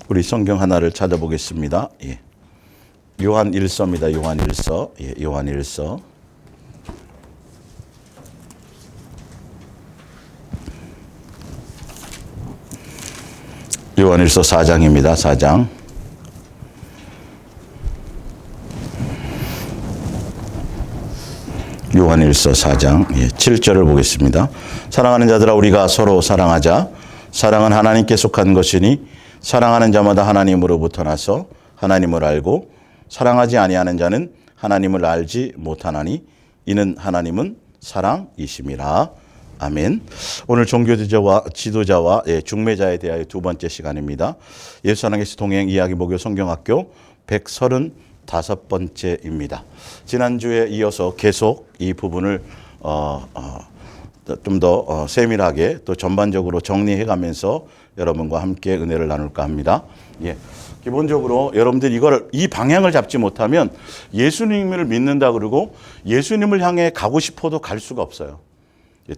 우리 성경 하나를 찾아보겠습니다. 예. 요한 1서입니다. 요한 1서. 예, 요한 1서. 요한 1서 4장입니다. 4장. 요한 1서 4장 7절을 보겠습니다. 사랑하는 자들아 우리가 서로 사랑하자. 사랑은 하나님께 속한 것이니 사랑하는 자마다 하나님으로부터 나서 하나님을 알고 사랑하지 아니하는 자는 하나님을 알지 못하나니 이는 하나님은 사랑이심이라. 아멘. 오늘 종교지도자와 중매자에 대하여 두 번째 시간입니다. 예수 하나님께서 동행 이야기 목요 성경학교 135번째입니다. 지난주에 이어서 계속 이 부분을 좀 더 세밀하게 또 전반적으로 정리해가면서 여러분과 함께 은혜를 나눌까 합니다. 예. 기본적으로 여러분들 이 방향을 잡지 못하면 예수님을 믿는다 그러고 예수님을 향해 가고 싶어도 갈 수가 없어요.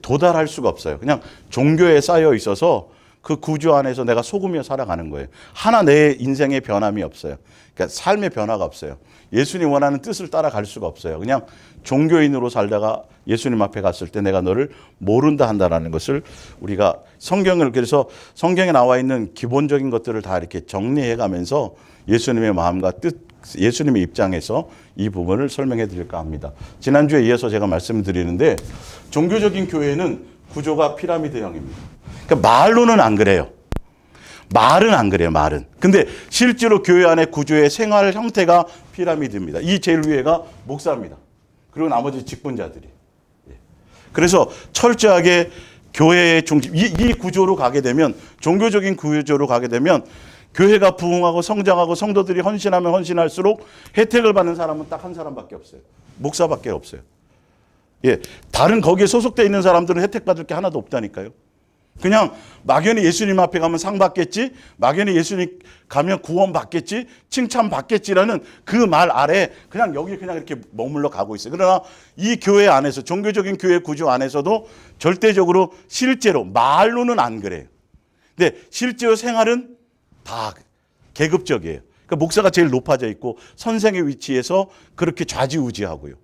도달할 수가 없어요. 그냥 종교에 쌓여 있어서 그 구조 안에서 내가 속으며 살아가는 거예요. 하나 내 인생의 변함이 없어요. 그러니까 삶의 변화가 없어요. 예수님 원하는 뜻을 따라갈 수가 없어요. 그냥 종교인으로 살다가 예수님 앞에 갔을 때 내가 너를 모른다 한다라는 것을 우리가 그래서 성경에 나와 있는 기본적인 것들을 다 이렇게 정리해 가면서 예수님의 마음과 뜻, 예수님의 입장에서 이 부분을 설명해 드릴까 합니다. 지난주에 이어서 제가 말씀드리는데 종교적인 교회는 구조가 피라미드형입니다. 그러니까 말로는 안 그래요. 말은 안 그래요, 말은. 근데 실제로 교회 안의 구조의 생활 형태가 피라미드입니다. 이 제일 위에가 목사입니다. 그리고 나머지 직분자들이. 그래서 철저하게 교회의 중심, 이 구조로 가게 되면, 종교적인 구조로 가게 되면, 교회가 부흥하고 성장하고 성도들이 헌신하면 헌신할수록 혜택을 받는 사람은 딱 한 사람밖에 없어요. 목사밖에 없어요. 예. 다른 거기에 소속되어 있는 사람들은 혜택 받을 게 하나도 없다니까요. 그냥 막연히 예수님 앞에 가면 상 받겠지, 막연히 예수님 가면 구원 받겠지, 칭찬 받겠지라는 그 말 아래 그냥 이렇게 머물러 가고 있어요. 그러나 이 교회 안에서, 종교적인 교회 구조 안에서도 절대적으로 실제로 말로는 안 그래요. 근데 실제로 생활은 다 계급적이에요. 그러니까 목사가 제일 높아져 있고 선생의 위치에서 그렇게 좌지우지하고요.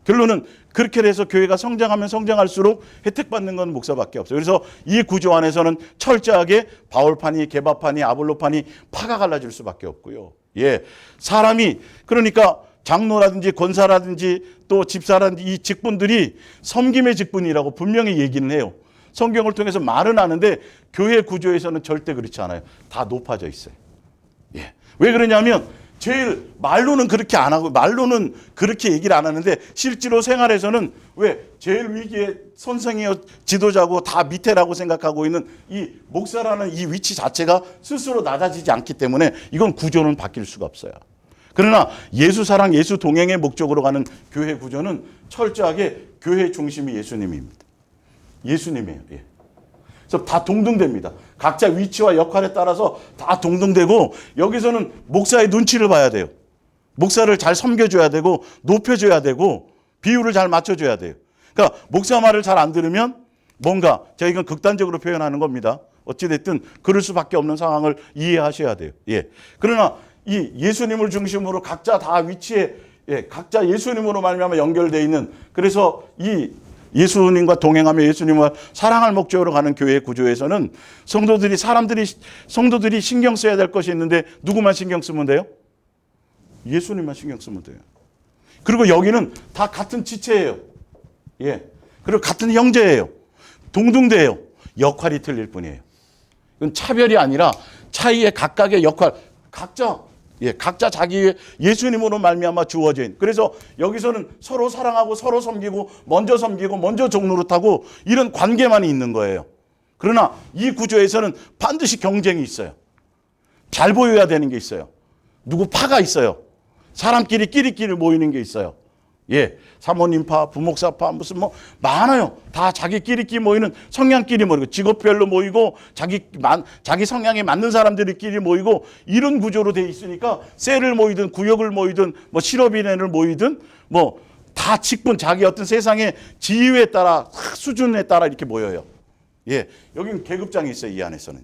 결론은 그렇게 해서 교회가 성장하면 성장할수록 혜택 받는 건 목사밖에 없어요. 그래서 이 구조 안에서는 철저하게 바울파니, 게바파니, 아볼로파니 파가 갈라질 수밖에 없고요. 예, 사람이 그러니까 장로라든지 권사라든지 또 집사라든지 이 직분들이 섬김의 직분이라고 분명히 얘기는 해요. 성경을 통해서 말은 하는데 교회 구조에서는 절대 그렇지 않아요. 다 높아져 있어요. 예, 왜 그러냐면 제일 말로는 그렇게 안 하고 말로는 그렇게 얘기를 안 하는데 실제로 생활에서는 왜 제일 위기에 선생이요 지도자고 다 밑에라고 생각하고 있는 이 목사라는 이 위치 자체가 스스로 낮아지지 않기 때문에 이건 구조는 바뀔 수가 없어요. 그러나 예수 사랑 예수 동행의 목적으로 가는 교회 구조는 철저하게 교회 중심이 예수님입니다. 예수님이에요. 예. 그래서 다 동등됩니다. 각자 위치와 역할에 따라서 다 동등되고 여기서는 목사의 눈치를 봐야 돼요. 목사를 잘 섬겨줘야 되고 높여줘야 되고 비율을 잘 맞춰줘야 돼요. 그러니까 목사 말을 잘 안 들으면 뭔가 제가 이건 극단적으로 표현하는 겁니다. 어찌됐든 그럴 수밖에 없는 상황을 이해하셔야 돼요. 예. 그러나 이 예수님을 중심으로 각자 다 위치에 각자 예수님으로 말미암아 연결되어 있는 그래서 이 예수님과 동행하며 예수님과 사랑할 목적으로 가는 교회 구조에서는 성도들이 신경 써야 될 것이 있는데 누구만 신경 쓰면 돼요? 예수님만 신경 쓰면 돼요. 그리고 여기는 다 같은 지체예요. 예. 그리고 같은 형제예요. 동등돼요. 역할이 틀릴 뿐이에요. 이건 차별이 아니라 차이의 각각의 역할, 각자 자기 예수님으로 말미암아 주어져 있는. 그래서 여기서는 서로 사랑하고 서로 섬기고 먼저 종노릇하고 이런 관계만 있는 거예요. 그러나 이 구조에서는 반드시 경쟁이 있어요. 잘 보여야 되는 게 있어요. 누구 파가 있어요. 사람끼리 끼리끼리 모이는 게 있어요. 예, 사모님파, 부목사파 무슨 많아요. 다 자기끼리끼리 모이는 성향끼리 모이고 직업별로 모이고 자기 성향에 맞는 사람들끼리 모이고 이런 구조로 돼 있으니까 셀을 모이든 구역을 모이든 실업인을 모이든 다 직분 자기 어떤 세상의 지위에 따라 수준에 따라 이렇게 모여요. 예, 여기는 계급장이 있어요. 이 안에서는.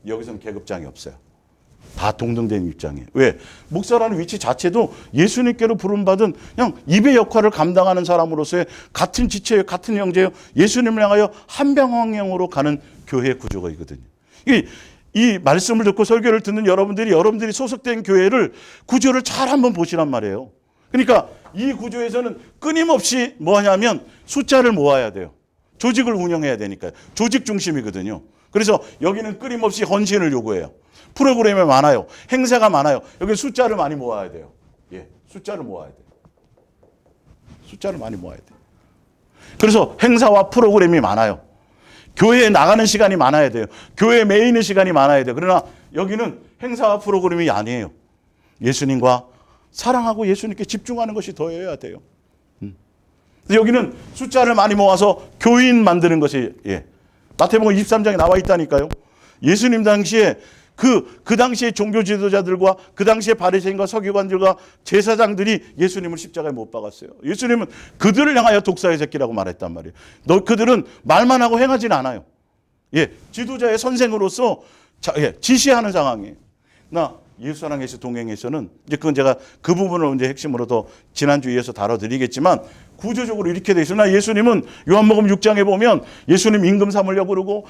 여기서는 계급장이 없어요. 다 동등된 입장이에요. 왜? 목사라는 위치 자체도 예수님께로 부름받은 그냥 입의 역할을 감당하는 사람으로서의 같은 지체예요. 같은 형제예요. 예수님을 향하여 한 방향으로 가는 교회 구조가 있거든요. 이 말씀을 듣고 설교를 듣는 여러분들이 소속된 교회를 구조를 잘 한번 보시란 말이에요. 그러니까 이 구조에서는 끊임없이 뭐 하냐면 숫자를 모아야 돼요. 조직을 운영해야 되니까요. 조직 중심이거든요. 그래서 여기는 끊임없이 헌신을 요구해요. 프로그램이 많아요. 행사가 많아요. 여기 숫자를 많이 모아야 돼요. 예, 숫자를 모아야 돼요. 숫자를 많이 모아야 돼요. 그래서 행사와 프로그램이 많아요. 교회에 나가는 시간이 많아야 돼요. 교회에 매이는 시간이 많아야 돼요. 그러나 여기는 행사와 프로그램이 아니에요. 예수님과 사랑하고 예수님께 집중하는 것이 더해야 돼요. 여기는 숫자를 많이 모아서 교인 만드는 것이, 예. 마태복음 23장에 나와 있다니까요. 예수님 당시에 그 당시에 종교 지도자들과 그 당시에 바리새인과 서기관들과 제사장들이 예수님을 십자가에 못 박았어요. 예수님은 그들을 향하여 독사의 새끼라고 말했단 말이에요. 그들은 말만 하고 행하진 않아요. 예, 지도자의 선생으로서 지시하는 상황이에요. 예수랑 예수 동행에서는 이제 그건 제가 그 부분을 이제 핵심으로 더 지난주에서 다뤄드리겠지만 구조적으로 이렇게 돼 있어요. 예수님은 요한복음 6장에 보면 예수님 임금 삼으려고 그러고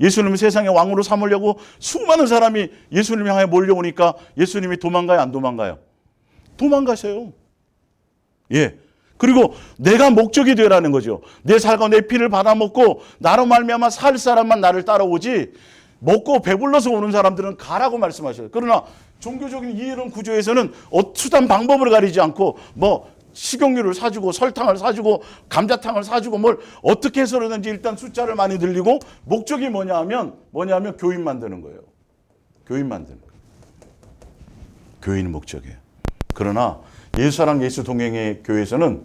예수님을 세상의 왕으로 삼으려고 수많은 사람이 예수님 향해 몰려오니까 예수님이 도망가요, 안 도망가요? 도망가세요. 예. 그리고 내가 목적이 되라는 거죠. 내 살과 내 피를 받아먹고 나로 말미암아 살 사람만 나를 따라오지 먹고 배불러서 오는 사람들은 가라고 말씀하셔요. 그러나 종교적인 이런 구조에서는 수단 방법을 가리지 않고 식용유를 사주고 설탕을 사주고 감자탕을 사주고 뭘 어떻게 해서든지 일단 숫자를 많이 늘리고 목적이 뭐냐면 교인 만드는 거예요. 교인 만드는 거예요. 교인이 목적이에요. 그러나 예수랑 예수 동행의 교회에서는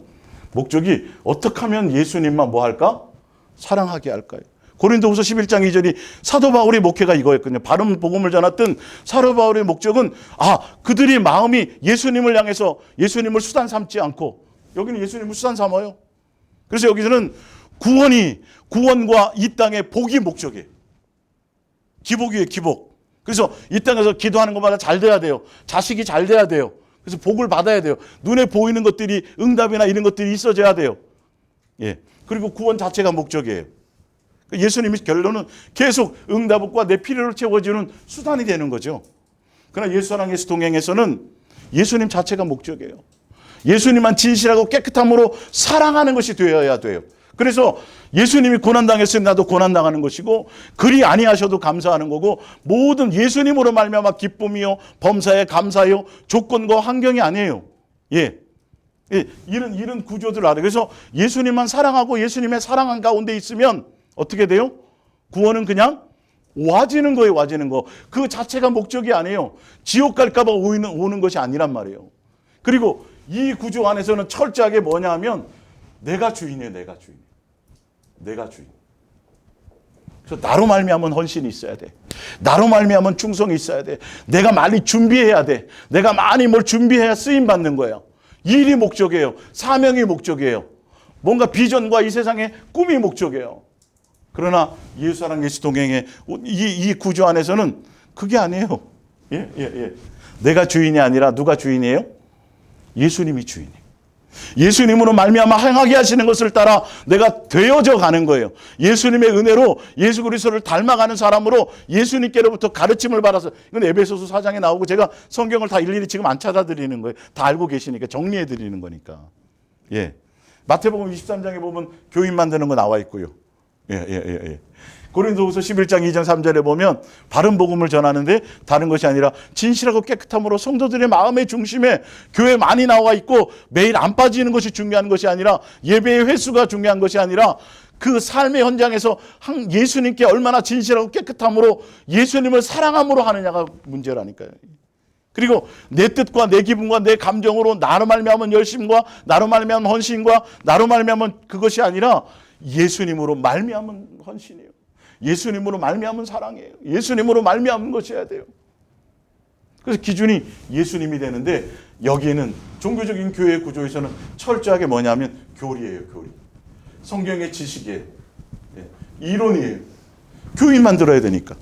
목적이 어떻게 하면 예수님만 뭐 할까? 사랑하게 할까요? 고린도후서 11장 2절이 사도 바울의 목회가 이거였거든요. 바른 복음을 전했던 사도 바울의 목적은 그들이 마음이 예수님을 향해서 예수님을 수단 삼지 않고 여기는 예수님을 수단 삼아요. 그래서 여기서는 구원과 이 땅의 복이 목적이에요. 기복이에요, 기복. 그래서 이 땅에서 기도하는 것마다 잘 돼야 돼요. 자식이 잘 돼야 돼요. 그래서 복을 받아야 돼요. 눈에 보이는 것들이 응답이나 이런 것들이 있어져야 돼요. 예. 그리고 구원 자체가 목적이에요. 예수님이 결론은 계속 응답과 내 필요를 채워주는 수단이 되는 거죠. 그러나 예수랑 예수 동행에서는 예수님 자체가 목적이에요. 예수님만 진실하고 깨끗함으로 사랑하는 것이 되어야 돼요. 그래서 예수님이 고난당했으면 나도 고난당하는 것이고 그리 아니하셔도 감사하는 거고 모든 예수님으로 말미암아 기쁨이요 범사에 감사요 조건과 환경이 아니에요. 예. 이런 구조들을 알아요. 그래서 예수님만 사랑하고 예수님의 사랑한 가운데 있으면 어떻게 돼요? 구원은 그냥 와지는 거예요. 와지는 거. 그 자체가 목적이 아니에요. 지옥 갈까 봐 오는 것이 아니란 말이에요. 그리고 이 구조 안에서는 철저하게 뭐냐 하면 내가 주인이에요. 내가 주인. 내가 주인. 그래서 나로 말미암은 헌신이 있어야 돼. 나로 말미암은 충성이 있어야 돼. 내가 많이 준비해야 돼. 내가 많이 뭘 준비해야 쓰임 받는 거예요. 일이 목적이에요. 사명이 목적이에요. 뭔가 비전과 이 세상의 꿈이 목적이에요. 그러나 예수랑 예수 동행의 이 구조 안에서는 그게 아니에요. 예. 내가 주인이 아니라 누가 주인이에요? 예수님이 주인이에요. 예수님으로 말미암아 행하게 하시는 것을 따라 내가 되어져 가는 거예요. 예수님의 은혜로 예수 그리스도를 닮아가는 사람으로 예수님께로부터 가르침을 받아서 이건 에베소서 4장에 나오고 제가 성경을 다 일일이 지금 안 찾아드리는 거예요. 다 알고 계시니까 정리해 드리는 거니까. 예. 마태복음 23장에 보면 교인 만드는 거 나와 있고요. 예. 고린도후서 11장 2장 3절에 보면 바른 복음을 전하는데 다른 것이 아니라 진실하고 깨끗함으로 성도들의 마음의 중심에 교회 많이 나와 있고 매일 안 빠지는 것이 중요한 것이 아니라 예배의 횟수가 중요한 것이 아니라 그 삶의 현장에서 예수님께 얼마나 진실하고 깨끗함으로 예수님을 사랑함으로 하느냐가 문제라니까요. 그리고 내 뜻과 내 기분과 내 감정으로 나로 말미암은 열심과 나로 말미암은 헌신과 나로 말미암은 그것이 아니라 예수님으로 말미암은 헌신이에요. 예수님으로 말미암은 사랑이에요. 예수님으로 말미암은 것이어야 돼요. 그래서 기준이 예수님이 되는데 여기에는 종교적인 교회 구조에서는 철저하게 뭐냐면 교리예요. 교리. 성경의 지식이에요. 이론이에요. 교인 만들어야 되니까.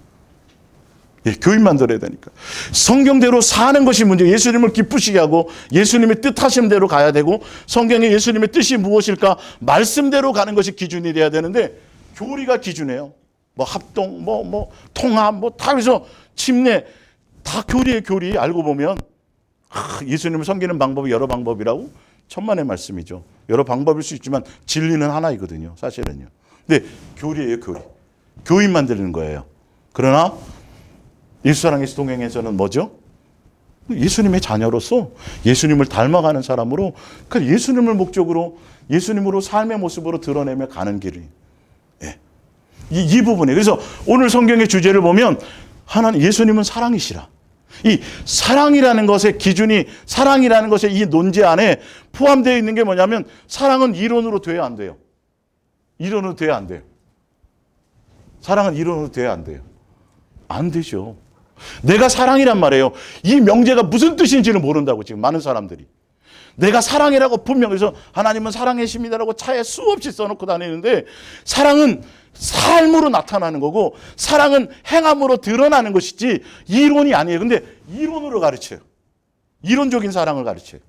예, 교인 만들어야 되니까. 성경대로 사는 것이 문제. 예수님을 기쁘시게 하고 예수님의 뜻하신 대로 가야 되고 성경에 예수님의 뜻이 무엇일까 말씀대로 가는 것이 기준이 돼야 되는데 교리가 기준이에요. 뭐 합동, 통합, 다 그래서 침례 다 교리의 교리. 알고 보면 예수님을 섬기는 방법이 여러 방법이라고 천만의 말씀이죠. 여러 방법일 수 있지만 진리는 하나이거든요. 사실은요. 근데 교리예요, 교리. 교인 만드는 거예요. 그러나 예수사랑에서 동행해서는 뭐죠? 예수님의 자녀로서 예수님을 닮아가는 사람으로 그러니까 예수님을 목적으로 예수님으로 삶의 모습으로 드러내며 가는 길이. 예. 이 부분에 그래서 오늘 성경의 주제를 보면 하나님 예수님은 사랑이시라. 이 사랑이라는 것의 기준이 사랑이라는 것의 이 논제 안에 포함되어 있는 게 뭐냐면 사랑은 이론으로 돼야 안 돼요. 이론으로 돼야 안 돼요. 사랑은 이론으로 돼야 안 돼요. 안 되죠. 내가 사랑이란 말이에요. 이 명제가 무슨 뜻인지를 모른다고 지금 많은 사람들이. 내가 사랑이라고 분명 그래서 하나님은 사랑이십니다라고 차에 수없이 써놓고 다니는데 사랑은 삶으로 나타나는 거고 사랑은 행함으로 드러나는 것이지 이론이 아니에요. 근데 이론으로 가르쳐요. 이론적인 사랑을 가르쳐요.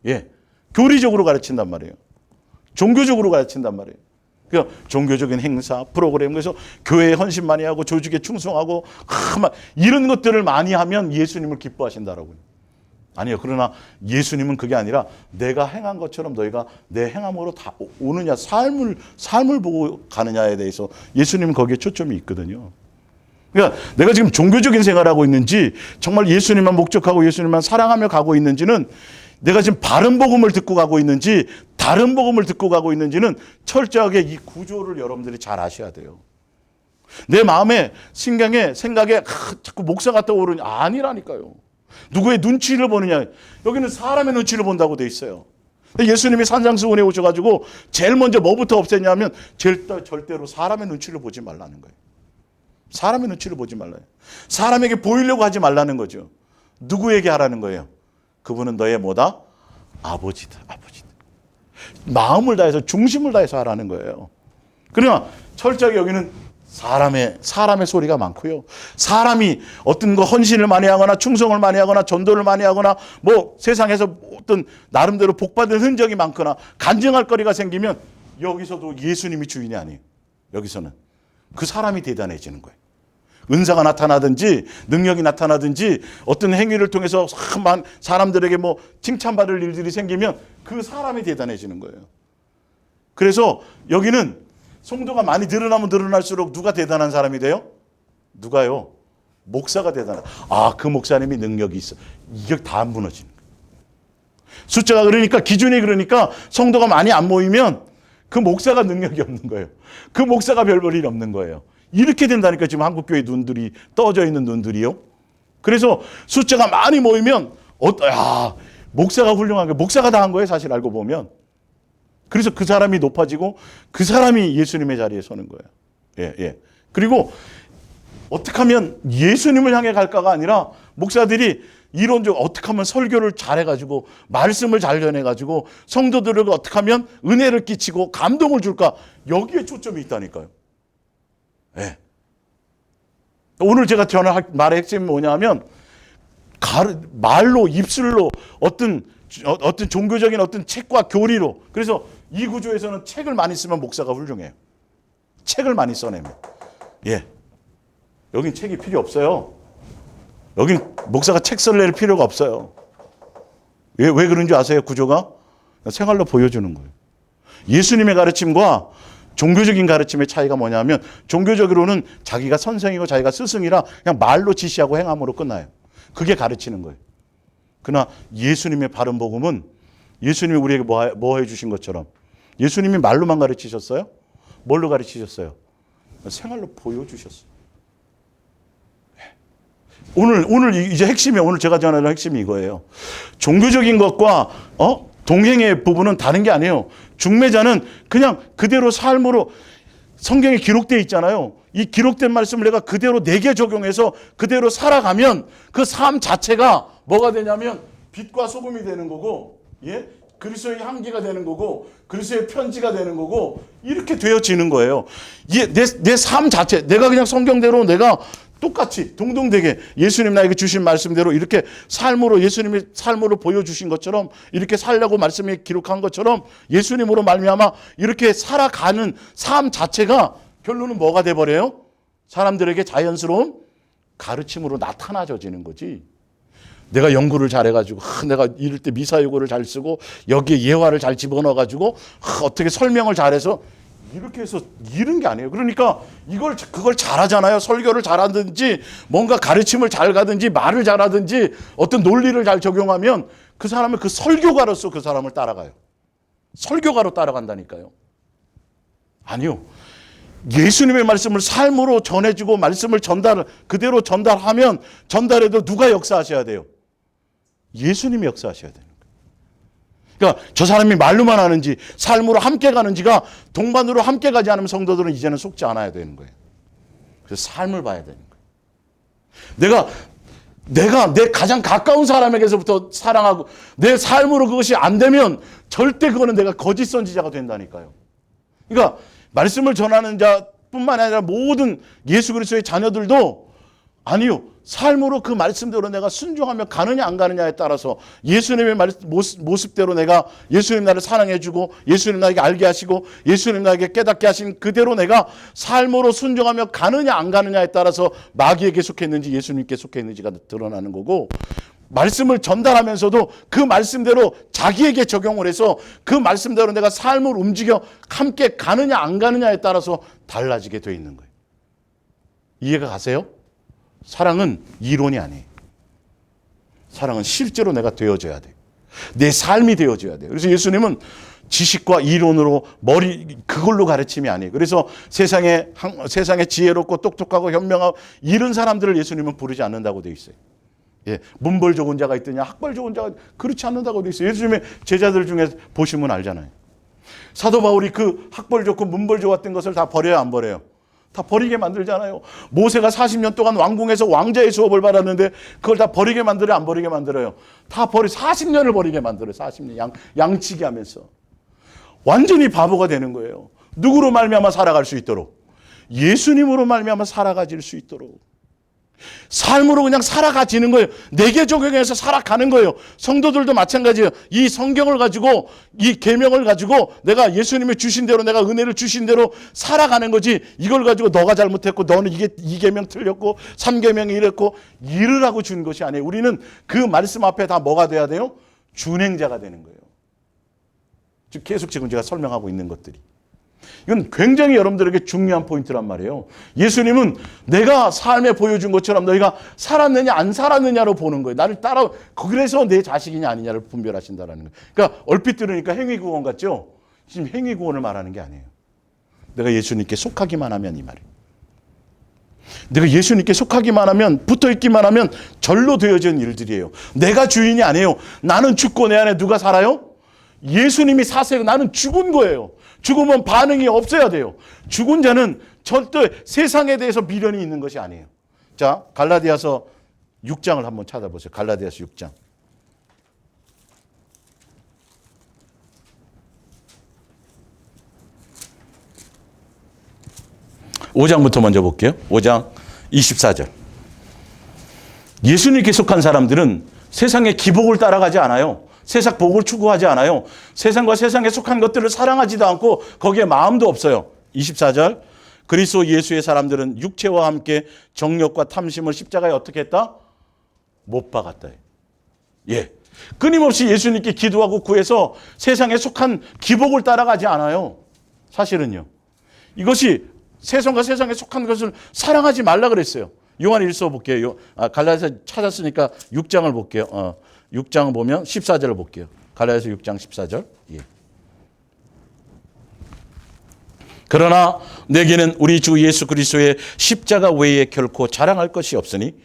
예, 교리적으로 가르친단 말이에요. 종교적으로 가르친단 말이에요. 그러니까 종교적인 행사, 프로그램 그래서 교회에 헌신 많이 하고 조직에 충성하고 막 이런 것들을 많이 하면 예수님을 기뻐하신다라고요. 아니요. 그러나 예수님은 그게 아니라 내가 행한 것처럼 너희가 내 행함으로 다 오느냐 삶을 보고 가느냐에 대해서 예수님은 거기에 초점이 있거든요. 그러니까 내가 지금 종교적인 생활하고 있는지 정말 예수님만 목적하고 예수님만 사랑하며 가고 있는지는 내가 지금 바른 복음을 듣고 가고 있는지 다른 복음을 듣고 가고 있는지는 철저하게 이 구조를 여러분들이 잘 아셔야 돼요. 내 마음에 생각에 자꾸 목사가 떠오르니 아니라니까요. 누구의 눈치를 보느냐. 여기는 사람의 눈치를 본다고 돼 있어요. 예수님이 산상수훈에 오셔가지고 제일 먼저 뭐부터 없앴냐면 절대로 사람의 눈치를 보지 말라는 거예요. 사람의 눈치를 보지 말라요. 사람에게 보이려고 하지 말라는 거죠. 누구에게 하라는 거예요? 그분은 너의 뭐다? 아버지다. 아버지다. 마음을 다해서 중심을 다해서 하라는 거예요. 그러나 철저하게 여기는 사람의 소리가 많고요. 사람이 어떤 거 헌신을 많이 하거나 충성을 많이 하거나 전도를 많이 하거나 뭐 세상에서 어떤 나름대로 복받은 흔적이 많거나 간증할 거리가 생기면 여기서도 예수님이 주인이 아니에요. 여기서는 그 사람이 대단해지는 거예요. 은사가 나타나든지 능력이 나타나든지 어떤 행위를 통해서 사람들에게 뭐 칭찬받을 일들이 생기면 그 사람이 대단해지는 거예요. 그래서 여기는 성도가 많이 늘어나면 늘어날수록 누가 대단한 사람이 돼요? 누가요? 목사가 대단하다. 그 목사님이 능력이 있어. 이게 다 무너지는 거예요. 숫자가 그러니까 기준이 그러니까 성도가 많이 안 모이면 그 목사가 능력이 없는 거예요. 그 목사가 별 볼 일 없는 거예요. 이렇게 된다니까 지금 한국교회 눈들이 떠져 있는 눈들이요. 그래서 숫자가 많이 모이면 목사가 훌륭한 거예요. 목사가 다 한 거예요. 사실 알고 보면. 그래서 그 사람이 높아지고 그 사람이 예수님의 자리에 서는 거예요. 예. 그리고 어떻게 하면 예수님을 향해 갈까가 아니라 목사들이 이론적으로 어떻게 하면 설교를 잘해가지고 말씀을 잘 전해가지고 성도들에게 어떻게 하면 은혜를 끼치고 감동을 줄까 여기에 초점이 있다니까요. 예. 오늘 제가 전할 말의 핵심이 뭐냐면 말로 입술로 어떤 종교적인 어떤 책과 교리로 그래서 이 구조에서는 책을 많이 쓰면 목사가 훌륭해요. 책을 많이 써내면. 예. 여긴 책이 필요 없어요. 여긴 목사가 책 쓸 필요가 없어요. 왜 그런지 아세요? 구조가? 생활로 보여주는 거예요. 예수님의 가르침과 종교적인 가르침의 차이가 뭐냐면 종교적으로는 자기가 선생이고 자기가 스승이라 그냥 말로 지시하고 행함으로 끝나요. 그게 가르치는 거예요. 그러나 예수님의 바른 복음은 예수님이 우리에게 뭐 해주신 것처럼 예수님이 말로만 가르치셨어요? 뭘로 가르치셨어요? 생활로 보여주셨어요. 오늘 이제 핵심이 오늘 제가 전하는 핵심이 이거예요. 종교적인 것과 동행의 부분은 다른 게 아니에요. 중매자는 그냥 그대로 삶으로 성경에 기록되어 있잖아요. 이 기록된 말씀을 내가 그대로 내게 적용해서 그대로 살아가면 그 삶 자체가 뭐가 되냐면 빛과 소금이 되는 거고, 예? 그리스도의 향기가 되는 거고, 그리스도의 편지가 되는 거고, 이렇게 되어지는 거예요. 내 삶 자체, 내가 그냥 성경대로 내가 똑같이 동동되게 예수님 나에게 주신 말씀대로 이렇게 삶으로 예수님이 삶으로 보여주신 것처럼 이렇게 살려고 말씀에 기록한 것처럼 예수님으로 말미암아 이렇게 살아가는 삶 자체가 결론은 뭐가 돼버려요? 사람들에게 자연스러운 가르침으로 나타나져지는 거지. 내가 연구를 잘해가지고 내가 이럴 때 미사여구를 잘 쓰고 여기에 예화를 잘 집어넣어가지고 어떻게 설명을 잘해서 이렇게 해서 이런 게 아니에요. 그러니까 그걸 잘하잖아요. 설교를 잘하든지 뭔가 가르침을 잘 가든지 말을 잘하든지 어떤 논리를 잘 적용하면 그 사람은 그 설교가로서 그 사람을 따라가요. 설교가로 따라간다니까요. 아니요. 예수님의 말씀을 삶으로 전해주고 말씀을 그대로 전달하면 전달해도 누가 역사하셔야 돼요? 예수님이 역사하셔야 돼요. 그러니까 저 사람이 말로만 하는지 삶으로 함께 가는지가 동반으로 함께 가지 않으면 성도들은 이제는 속지 않아야 되는 거예요. 그래서 삶을 봐야 되는 거예요. 내가 내 가장 가까운 사람에게서부터 사랑하고 내 삶으로 그것이 안 되면 절대 그거는 내가 거짓 선지자가 된다니까요. 그러니까 말씀을 전하는 자뿐만 아니라 모든 예수 그리스도의 자녀들도 아니요. 삶으로 그 말씀대로 내가 순종하며 가느냐 안 가느냐에 따라서 예수님의 모습대로 내가 예수님 나를 사랑해주고 예수님 나에게 알게 하시고 예수님 나에게 깨닫게 하신 그대로 내가 삶으로 순종하며 가느냐 안 가느냐에 따라서 마귀에게 속했는지 예수님께 속했는지가 드러나는 거고 말씀을 전달하면서도 그 말씀대로 자기에게 적용을 해서 그 말씀대로 내가 삶을 움직여 함께 가느냐 안 가느냐에 따라서 달라지게 돼 있는 거예요. 이해가 가세요? 사랑은 이론이 아니에요. 사랑은 실제로 내가 되어져야 돼요. 내 삶이 되어져야 돼요. 그래서 예수님은 지식과 이론으로 그걸로 가르침이 아니에요. 그래서 세상에 지혜롭고 똑똑하고 현명하고 이런 사람들을 예수님은 부르지 않는다고 되어 있어요. 예, 문벌 좋은 자가 있더냐 학벌 좋은 자가 그렇지 않는다고 되어 있어요. 예수님의 제자들 중에 보시면 알잖아요. 사도 바울이 그 학벌 좋고 문벌 좋았던 것을 다 버려요, 안 버려요? 다 버리게 만들잖아요. 모세가 40년 동안 왕궁에서 왕자의 수업을 받았는데 그걸 다 버리게 만들어요, 안 버리게 만들어요? 다 40년을 버리게 만들어요. 40년 양치기 하면서. 완전히 바보가 되는 거예요. 누구로 말미암아 살아갈 수 있도록? 예수님으로 말미암아 살아가질 수 있도록. 삶으로 그냥 살아가지는 거예요. 내게 적용해서 살아가는 거예요. 성도들도 마찬가지예요. 이 성경을 가지고 이 계명을 가지고 내가 예수님이 주신 대로 내가 은혜를 주신 대로 살아가는 거지 이걸 가지고 너가 잘못했고 너는 이 계명 틀렸고 3계명이 이랬고 이르라고 준 것이 아니에요. 우리는 그 말씀 앞에 다 뭐가 돼야 돼요? 준행자가 되는 거예요. 즉 계속 지금 제가 설명하고 있는 것들이. 이건 굉장히 여러분들에게 중요한 포인트란 말이에요. 예수님은 내가 삶에 보여준 것처럼 너희가 살았느냐 안 살았느냐로 보는 거예요. 나를 따라 그래서 내 자식이냐 아니냐를 분별하신다는 거예요. 그러니까 얼핏 들으니까 행위구원 같죠? 지금 행위구원을 말하는 게 아니에요. 내가 예수님께 속하기만 하면 이 말이에요. 내가 예수님께 속하기만 하면 붙어있기만 하면 절로 되어지는 일들이에요. 내가 주인이 아니에요. 나는 죽고 내 안에 누가 살아요? 예수님이 사세요. 나는 죽은 거예요. 죽으면 반응이 없어야 돼요. 죽은 자는 절대 세상에 대해서 미련이 있는 것이 아니에요. 자, 갈라디아서 6장을 한번 찾아보세요. 갈라디아서 6장. 5장부터 먼저 볼게요. 5장 24절. 예수님께 속한 사람들은 세상의 기복을 따라가지 않아요. 세상 복을 추구하지 않아요. 세상과 세상에 속한 것들을 사랑하지도 않고 거기에 마음도 없어요. 24절. 그리스도 예수의 사람들은 육체와 함께 정욕과 탐심을 십자가에 어떻게 했다? 못 박았다. 예. 끊임없이 예수님께 기도하고 구해서 세상에 속한 기복을 따라가지 않아요. 사실은요. 이것이 세상과 세상에 속한 것을 사랑하지 말라 그랬어요. 요한 1서 볼게요. 갈라디아서 찾았으니까 6장을 볼게요. 6장을 보면 14절을 볼게요. 갈라디아서 6장 14절. 예. 그러나 내게는 우리 주 예수 그리스도의 십자가 외에 결코 자랑할 것이 없으니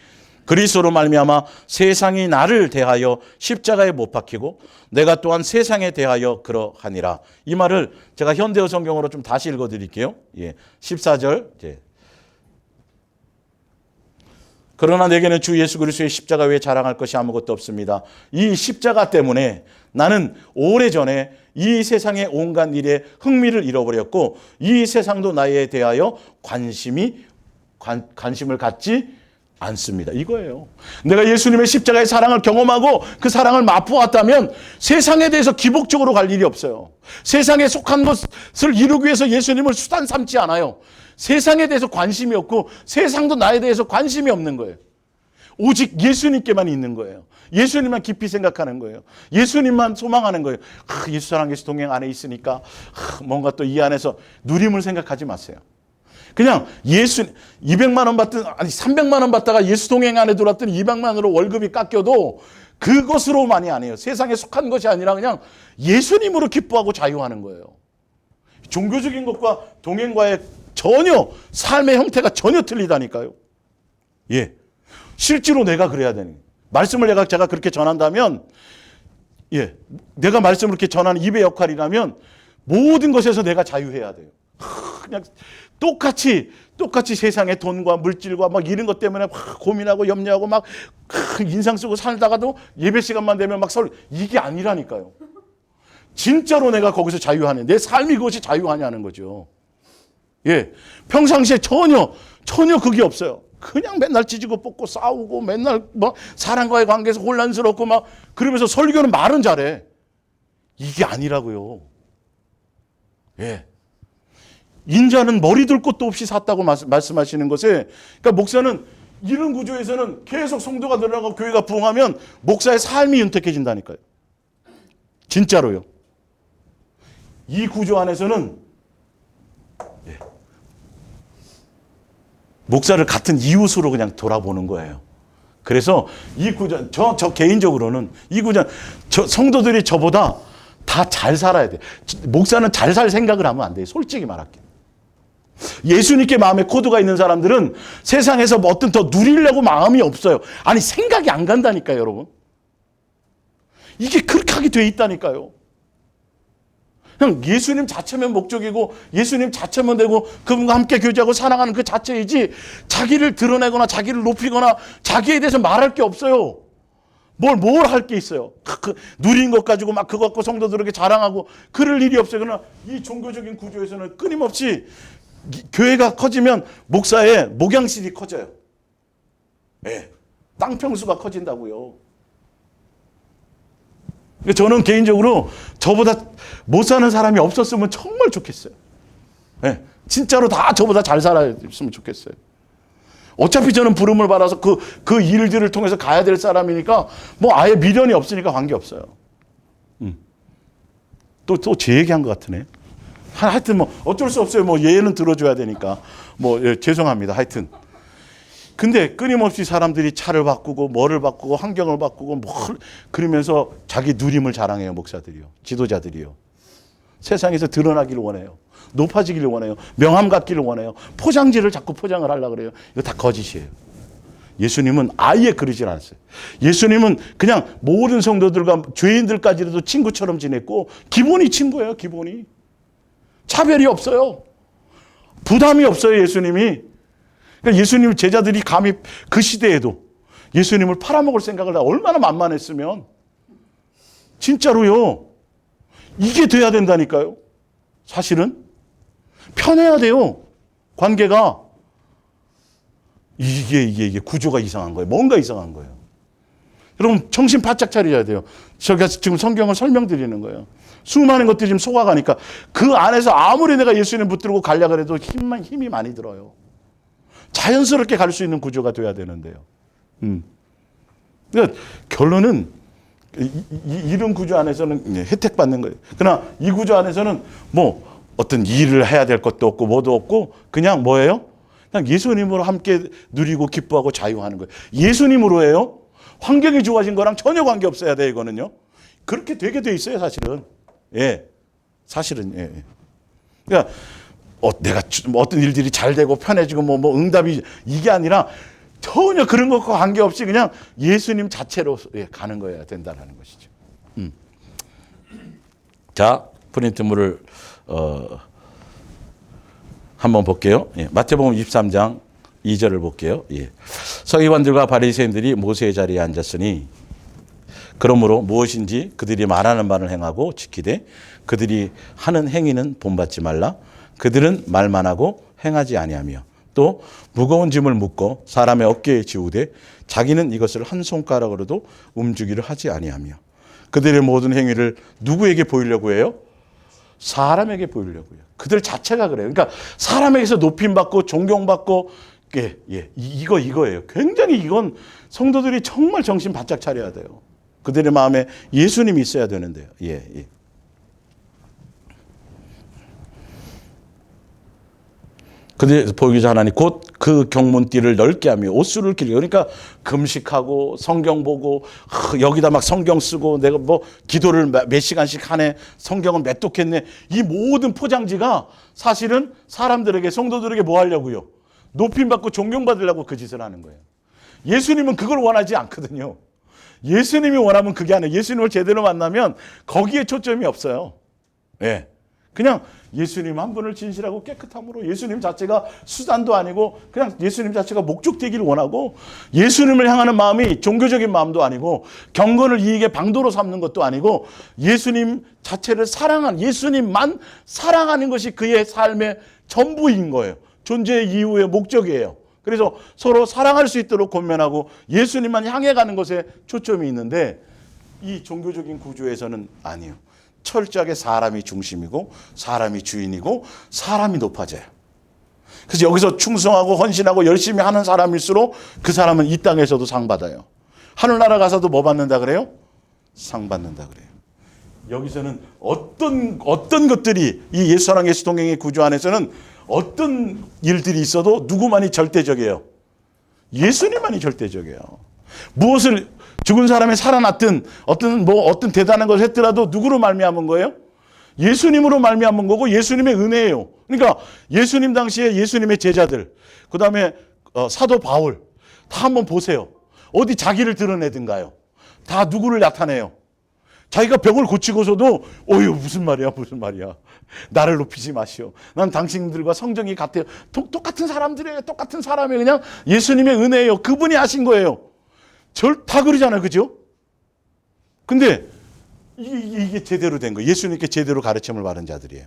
그리스도로 말미암아 세상이 나를 대하여 십자가에 못 박히고 내가 또한 세상에 대하여 그러하니라. 이 말을 제가 현대어 성경으로 좀 다시 읽어드릴게요. 예. 14절. 예. 그러나 내게는 주 예수 그리스도의 십자가 외에 자랑할 것이 아무것도 없습니다. 이 십자가 때문에 나는 오래전에 이 세상의 온갖 일에 흥미를 잃어버렸고 이 세상도 나에 대하여 관심을 갖지 않습니다. 이거예요. 내가 예수님의 십자가의 사랑을 경험하고 그 사랑을 맛보았다면 세상에 대해서 기복적으로 갈 일이 없어요. 세상에 속한 것을 이루기 위해서 예수님을 수단 삼지 않아요. 세상에 대해서 관심이 없고 세상도 나에 대해서 관심이 없는 거예요. 오직 예수님께만 있는 거예요. 예수님만 깊이 생각하는 거예요. 예수님만 소망하는 거예요. 예수 사랑 예수 동행 안에 있으니까 뭔가 또 이 안에서 누림을 생각하지 마세요. 그냥 예수 200만 원 받든 아니 300만 원 받다가 예수 동행 안에 들어왔더니 200만 원으로 월급이 깎여도 그것으로만이 아니에요. 세상에 속한 것이 아니라 그냥 예수님으로 기뻐하고 자유하는 거예요. 종교적인 것과 동행과의 전혀 삶의 형태가 전혀 틀리다니까요. 예. 실제로 내가 그래야 되는 거예요. 말씀을 제가 그렇게 전한다면, 예, 내가 말씀을 그렇게 전하는 입의 역할이라면 모든 것에서 내가 자유해야 돼요. 그냥 똑같이 세상의 돈과 물질과 막 이런 것 때문에 막 고민하고 염려하고 막 인상 쓰고 살다가도 예배 시간만 되면 막 이게 아니라니까요. 진짜로 내가 거기서 자유하는, 내 삶이 그것이 자유하냐는 거죠. 예, 평상시에 전혀 그게 없어요. 그냥 맨날 찢고 뽑고 싸우고 맨날 뭐 사람과의 관계에서 혼란스럽고 막 그러면서 설교는 말은 잘해. 이게 아니라고요. 예. 인자는 머리 둘 곳도 없이 샀다고 말씀하시는 것에, 그러니까 목사는 이런 구조에서는 계속 성도가 늘어나고 교회가 부흥하면 목사의 삶이 윤택해진다니까요. 진짜로요. 이 구조 안에서는 목사를 같은 이웃으로 그냥 돌아보는 거예요. 그래서 이 구조, 저 개인적으로는 이 구조, 성도들이 저보다 다 잘 살아야 돼. 목사는 잘 살 생각을 하면 안 돼요. 솔직히 말할게요. 예수님께 마음에 코드가 있는 사람들은 세상에서 뭐 어떤 더 누리려고 마음이 없어요. 아니, 생각이 안 간다니까요, 여러분. 이게 그렇게 하게 돼 있다니까요. 그냥 예수님 자체면 목적이고 예수님 자체면 되고 그분과 함께 교제하고 사랑하는 그 자체이지 자기를 드러내거나 자기를 높이거나 자기에 대해서 말할 게 없어요. 뭘 할 게 있어요. 누린 것 가지고 막 그거 갖고 성도들에게 자랑하고 그럴 일이 없어요. 그러나 이 종교적인 구조에서는 끊임없이 교회가 커지면 목사의 목양실이 커져요. 네. 땅 평수가 커진다고요. 저는 개인적으로 저보다 못 사는 사람이 없었으면 정말 좋겠어요. 네, 진짜로 다 저보다 잘 살았으면 좋겠어요. 어차피 저는 부름을 받아서 그 일들을 통해서 가야 될 사람이니까 뭐 아예 미련이 없으니까 관계없어요. 또 제 얘기한 것 같으네. 하여튼 뭐 어쩔 수 없어요. 뭐 예는 들어줘야 되니까. 뭐 예, 죄송합니다. 하여튼. 근데 끊임없이 사람들이 차를 바꾸고 뭐를 바꾸고 환경을 바꾸고 그러면서 자기 누림을 자랑해요. 목사들이요. 지도자들이요. 세상에서 드러나기를 원해요. 높아지기를 원해요. 명함 갖기를 원해요. 포장지를 자꾸 포장을 하려고 그래요. 이거 다 거짓이에요. 예수님은 아예 그러질 않았어요. 예수님은 그냥 모든 성도들과 죄인들까지도 친구처럼 지냈고 기본이 친구예요. 기본이. 차별이 없어요. 부담이 없어요. 예수님이. 그러니까 예수님 제자들이 감히 그 시대에도 예수님을 팔아먹을 생각을 얼마나 만만했으면 진짜로요. 이게 돼야 된다니까요. 사실은 편해야 돼요. 관계가. 이게 구조가 이상한 거예요. 뭔가 이상한 거예요. 여러분 정신 바짝 차려야 돼요. 제가 지금 성경을 설명드리는 거예요. 수많은 것들이 지금 속아가니까 그 안에서 아무리 내가 예수님 붙들고 가려고 해도 힘이 많이 들어요. 자연스럽게 갈 수 있는 구조가 돼야 되는데요. 그러니까 결론은 이런 구조 안에서는 혜택 받는 거예요. 그러나 이 구조 안에서는 뭐 어떤 일을 해야 될 것도 없고 뭐도 없고 그냥 뭐예요? 그냥 예수님으로 함께 누리고 기뻐하고 자유하는 거예요. 예수님으로 해요. 환경이 좋아진 거랑 전혀 관계 없어야 돼 이거는요. 그렇게 되게 돼 있어요 사실은. 예, 사실은 예. 그러니까 내가 어떤 일들이 잘 되고 편해지고 뭐 응답이 이게 아니라 전혀 그런 것과 관계없이 그냥 예수님 자체로 가는 거여야 된다는 것이죠. 자, 프린트물을 한번 볼게요. 예, 마태복음 23장 2절을 볼게요. 예. 서기관들과 바리새인들이 모세의 자리에 앉았으니 그러므로 무엇인지 그들이 말하는 바를 행하고 지키되 그들이 하는 행위는 본받지 말라. 그들은 말만 하고 행하지 아니하며 또 무거운 짐을 묶어 사람의 어깨에 지우되 자기는 이것을 한 손가락으로도 움직이려 하지 아니하며 그들의 모든 행위를 누구에게 보이려고 해요? 사람에게 보이려고요. 그들 자체가 그래요. 그러니까 사람에게서 높임받고 존경받고 이거예요. 굉장히 이건 성도들이 정말 정신 바짝 차려야 돼요. 그들의 마음에 예수님이 있어야 되는데요. 그들 보기자 하나니 곧 그 경문띠를 넓게 하며 옷수를 길게 그러니까 금식하고 성경 보고 여기다 막 성경 쓰고 내가 뭐 기도를 몇 시간씩 하네 성경은 몇 독했네 이 모든 포장지가 사실은 사람들에게 성도들에게 뭐 하려고요? 높임받고 존경받으려고 그 짓을 하는 거예요. 예수님은 그걸 원하지 않거든요. 예수님이 원하면 그게 아니에요. 예수님을 제대로 만나면 거기에 초점이 없어요. 그냥 예수님 한 분을 진실하고 깨끗함으로 예수님 자체가 수단도 아니고 그냥 예수님 자체가 목적되기를 원하고 예수님을 향하는 마음이 종교적인 마음도 아니고 경건을 이익의 방도로 삼는 것도 아니고 예수님 자체를 사랑한 예수님만 사랑하는 것이 그의 삶의 전부인 거예요. 존재의 이유의 목적이에요. 그래서 서로 사랑할 수 있도록 권면하고 예수님만 향해 가는 것에 초점이 있는데 이 종교적인 구조에서는 아니에요. 철저하게 사람이 중심이고 사람이 주인이고 사람이 높아져요. 그래서 여기서 충성하고 헌신하고 열심히 하는 사람일수록 그 사람은 이 땅에서도 상 받아요. 하늘나라 가서도 뭐 받는다 그래요? 상 받는다 그래요. 여기서는 어떤 것들이 이 예수사랑 예수동행의 구조 안에서는 어떤 일들이 있어도 누구만이 절대적이에요? 예수님만이 절대적이에요. 무엇을 죽은 사람이 살아났든 어떤 대단한 것을 했더라도 누구로 말미암은 거예요? 예수님으로 말미암은 거고 예수님의 은혜예요. 그러니까 예수님 당시에 예수님의 제자들, 그 다음에 사도 바울 다 한번 보세요. 어디 자기를 드러내든가요? 다 누구를 나타내요? 자기가 병을 고치고서도 어휴 무슨 말이야. 나를 높이지 마시오. 난 당신들과 성정이 같아요. 똑같은 사람들이에요. 똑같은 사람이 그냥 예수님의 은혜예요. 그분이 하신 거예요. 다 그러잖아요. 그죠? 근데 이게 제대로 된 거예요. 예수님께 제대로 가르침을 받은 자들이에요.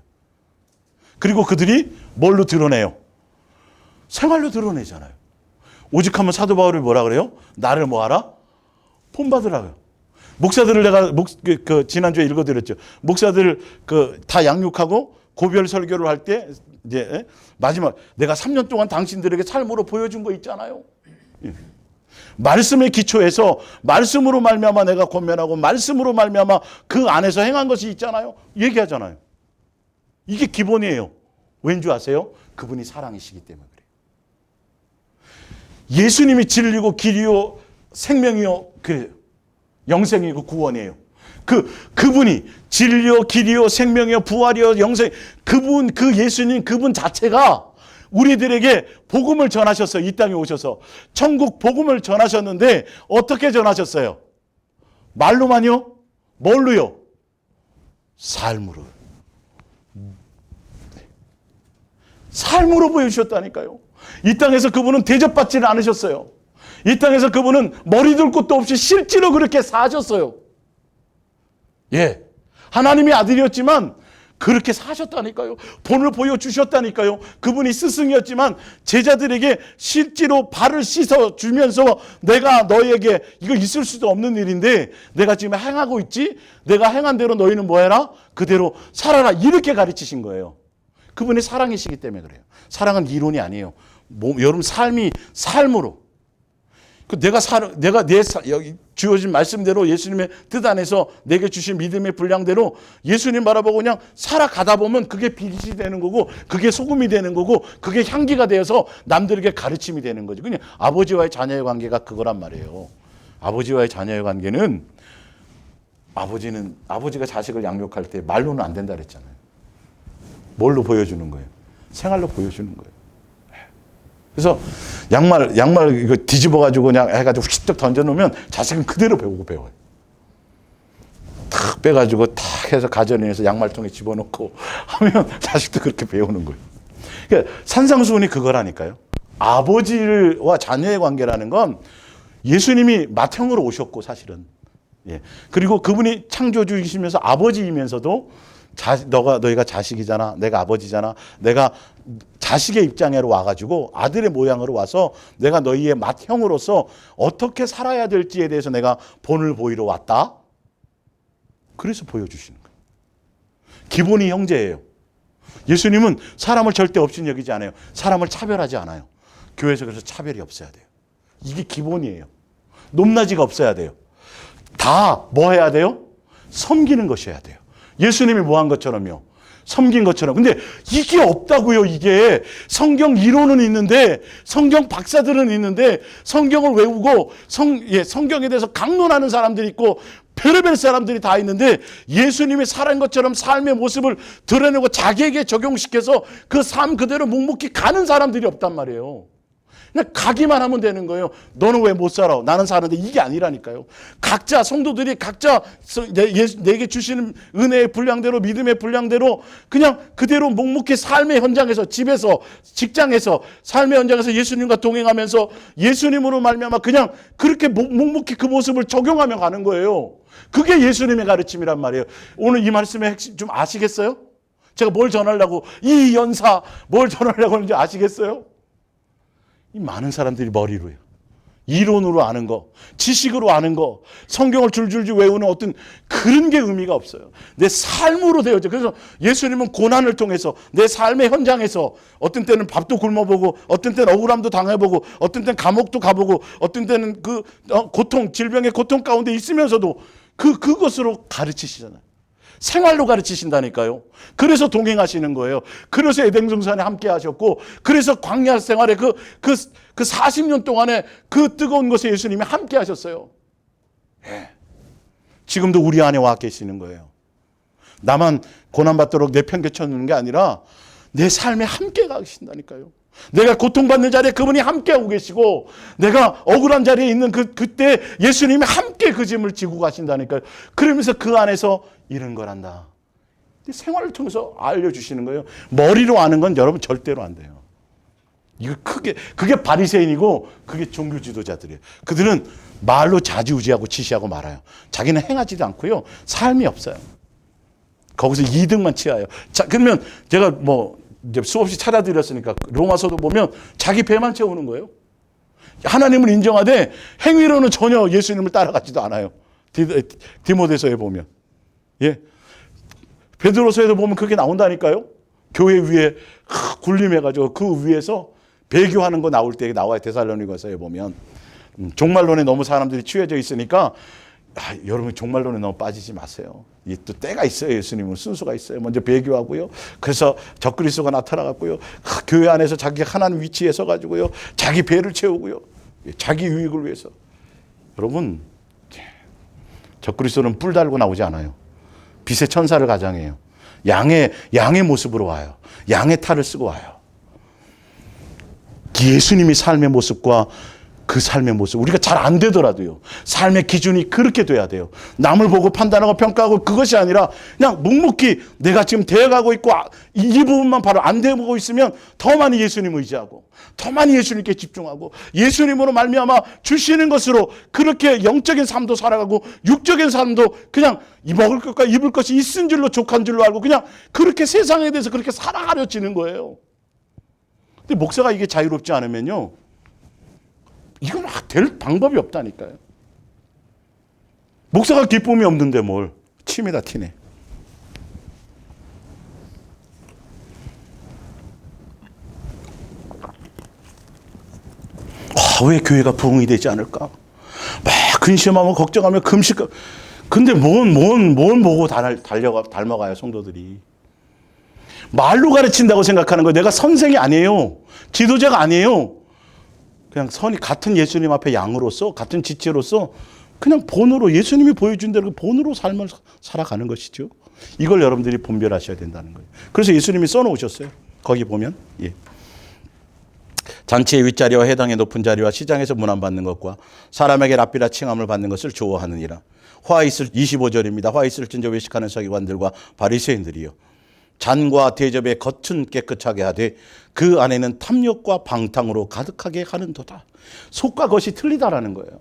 그리고 그들이 뭘로 드러내요? 생활로 드러내잖아요. 오직 하면 사도 바울이 뭐라 그래요? 나를 뭐하라? 본받으라고요. 목사들을 내가 지난주에 읽어드렸죠. 목사들 다 양육하고 고별 설교를 할 때 이제 마지막 내가 3년 동안 당신들에게 삶으로 보여준 거 있잖아요. 말씀의 기초에서 말씀으로 말미암아 내가 권면하고 말씀으로 말미암아 그 안에서 행한 것이 있잖아요. 얘기하잖아요. 이게 기본이에요. 왠지 아세요? 그분이 사랑이시기 때문에 그래요. 예수님이 진리고 길이요 생명이요 그래요. 영생이고 구원이에요. 그분이 진리요 길이요 생명이요 부활이요 영생 그 예수님 그분 자체가 우리들에게 복음을 전하셨어요. 이 땅에 오셔서 천국 복음을 전하셨는데 어떻게 전하셨어요? 말로만요? 뭘로요? 삶으로. 삶으로 보여주셨다니까요. 이 땅에서 그분은 대접받지는 않으셨어요. 이 땅에서 그분은 머리 둘 곳도 없이 실제로 그렇게 사셨어요. 하나님의 아들이었지만 그렇게 사셨다니까요. 본을 보여주셨다니까요. 그분이 스승이었지만 제자들에게 실제로 발을 씻어주면서 내가 너에게 이거 있을 수도 없는 일인데 내가 지금 행하고 있지? 내가 행한 대로 너희는 뭐 해라? 그대로 살아라. 이렇게 가르치신 거예요. 그분이 사랑이시기 때문에 그래요. 사랑은 이론이 아니에요. 여러분 삶이 삶으로. 내가 여기 주어진 말씀대로 예수님의 뜻 안에서 내게 주신 믿음의 분량대로 예수님 바라보고 그냥 살아가다 보면 그게 빛이 되는 거고 그게 소금이 되는 거고 그게 향기가 되어서 남들에게 가르침이 되는 거죠. 그냥 아버지와의 자녀의 관계가 그거란 말이에요. 아버지와의 자녀의 관계는 아버지가 자식을 양육할 때 말로는 안 된다 그랬잖아요. 뭘로 보여주는 거예요? 생활로 보여주는 거예요. 그래서 양말 이거 뒤집어가지고 그냥 해가지고 휙쩍 던져놓으면 자식은 그대로 배워요. 탁 빼가지고 탁 해서 가전에서 양말통에 집어넣고 하면 자식도 그렇게 배우는 거예요. 그러니까 산상수훈이 그거라니까요. 아버지와 자녀의 관계라는 건 예수님이 맏형으로 오셨고 사실은. 그리고 그분이 창조주이시면서 아버지이면서도 너희가 자식이잖아. 내가 아버지잖아. 내가 자식의 입장으로 와가지고 아들의 모양으로 와서 내가 너희의 맏형으로서 어떻게 살아야 될지에 대해서 내가 본을 보이러 왔다. 그래서 보여주시는 거예요. 기본이 형제예요. 예수님은 사람을 절대 없인 여기지 않아요. 사람을 차별하지 않아요. 교회에서 그래서 차별이 없어야 돼요. 이게 기본이에요. 높낮이가 없어야 돼요. 다 뭐 해야 돼요? 섬기는 것이어야 돼요. 예수님이 뭐 한 것처럼요. 섬긴 것처럼. 근데 이게 없다고요. 이게 성경 이론은 있는데 성경 박사들은 있는데 성경을 외우고 성경에 대해서 강론하는 사람들이 있고 별의별 사람들이 다 있는데 예수님이 살은 것처럼 삶의 모습을 드러내고 자기에게 적용시켜서 그 삶 그대로 묵묵히 가는 사람들이 없단 말이에요. 그냥 가기만 하면 되는 거예요. 너는 왜 못 살아? 나는 사는데. 이게 아니라니까요. 각자 성도들이 각자 내게 주시는 은혜의 분량대로 믿음의 분량대로 그냥 그대로 묵묵히 삶의 현장에서 집에서 직장에서 삶의 현장에서 예수님과 동행하면서 예수님으로 말미암아 그냥 그렇게 묵묵히 그 모습을 적용하며 가는 거예요. 그게 예수님의 가르침이란 말이에요. 오늘 이 말씀의 핵심 좀 아시겠어요? 제가 뭘 전하려고 이 연사 뭘 전하려고 하는지 아시겠어요? 이 많은 사람들이 머리로요. 이론으로 아는 거, 지식으로 아는 거, 성경을 줄줄줄 외우는 어떤 그런 게 의미가 없어요. 내 삶으로 되어져. 그래서 예수님은 고난을 통해서 내 삶의 현장에서 어떤 때는 밥도 굶어보고 어떤 때는 억울함도 당해보고 어떤 때는 감옥도 가보고 어떤 때는 그 고통, 질병의 고통 가운데 있으면서도 그것으로 가르치시잖아요. 생활로 가르치신다니까요. 그래서 동행하시는 거예요. 그래서 에덴동산에 함께 하셨고, 그래서 광야 생활에 그 40년 동안에 그 뜨거운 곳에 예수님이 함께 하셨어요. 예. 지금도 우리 안에 와 계시는 거예요. 나만 고난받도록 내팽개쳐 놓는 게 아니라 내 삶에 함께 가신다니까요. 내가 고통받는 자리에 그분이 함께하고 계시고 내가 억울한 자리에 있는 그때 예수님이 함께 그 짐을 지고 가신다니까요. 그러면서 그 안에서 이런 걸 한다. 생활을 통해서 알려주시는 거예요. 머리로 아는 건 여러분 절대로 안 돼요. 이거 그게 바리새인이고 그게 종교 지도자들이에요. 그들은 말로 좌지우지하고 지시하고 말아요. 자기는 행하지도 않고요. 삶이 없어요. 거기서 이득만 취하요. 자, 그러면 제가 이제 수없이 찾아드렸으니까 로마서도 보면 자기 배만 채우는 거예요. 하나님을 인정하되 행위로는 전혀 예수님을 따라가지도 않아요. 디모데서에 보면. 예. 베드로서에도 보면 그게 나온다니까요. 교회 위에 군림해가지고 그 위에서 배교하는 거 나올 때 나와요. 데살로니가서에 보면. 종말론에 너무 사람들이 취해져 있으니까 여러분 종말론에 너무 빠지지 마세요. 이 또 때가 있어요. 예수님은 순서가 있어요. 먼저 배교하고요. 그래서 적그리스도가 나타나갔고요. 교회 안에서 자기가 하나님 위치에 서가지고요. 자기 배를 채우고요. 자기 유익을 위해서. 여러분 적그리스도는 뿔 달고 나오지 않아요. 빛의 천사를 가장해요. 양의 모습으로 와요. 양의 탈을 쓰고 와요. 예수님이 삶의 모습과 그 삶의 모습 우리가 잘 안 되더라도요. 삶의 기준이 그렇게 돼야 돼요. 남을 보고 판단하고 평가하고 그것이 아니라 그냥 묵묵히 내가 지금 되어가고 있고 이 부분만 바로 안 되고 있으면 더 많이 예수님 의지하고 더 많이 예수님께 집중하고 예수님으로 말미암아 주시는 것으로 그렇게 영적인 삶도 살아가고 육적인 삶도 그냥 먹을 것과 입을 것이 있은 줄로 족한 줄로 알고 그냥 그렇게 세상에 대해서 그렇게 살아가려지는 거예요. 근데 목사가 이게 자유롭지 않으면요. 이건 될 방법이 없다니까요. 목사가 기쁨이 없는데 뭘. 침이다 티네. 왜 교회가 부흥이 되지 않을까? 막 근심하며 걱정하며 금식. 근데 뭔 보고 닮아가요 성도들이. 말로 가르친다고 생각하는 거예요. 내가 선생이 아니에요. 지도자가 아니에요. 그냥 같은 예수님 앞에 양으로서 같은 지체로서 그냥 본으로 예수님이 보여준 대로 본으로 삶을 살아가는 것이죠. 이걸 여러분들이 분별하셔야 된다는 거예요. 그래서 예수님이 써놓으셨어요. 거기 보면 잔치의 윗자리와 해당의 높은 자리와 시장에서 문안받는 것과 사람에게 랍비라 칭함을 받는 것을 좋아하느니라. 25절입니다. 화 있을진저 외식하는 서기관들과 바리새인들이요. 잔과 대접의 겉은 깨끗하게 하되 그 안에는 탐욕과 방탕으로 가득하게 하는도다. 속과 겉이 틀리다라는 거예요.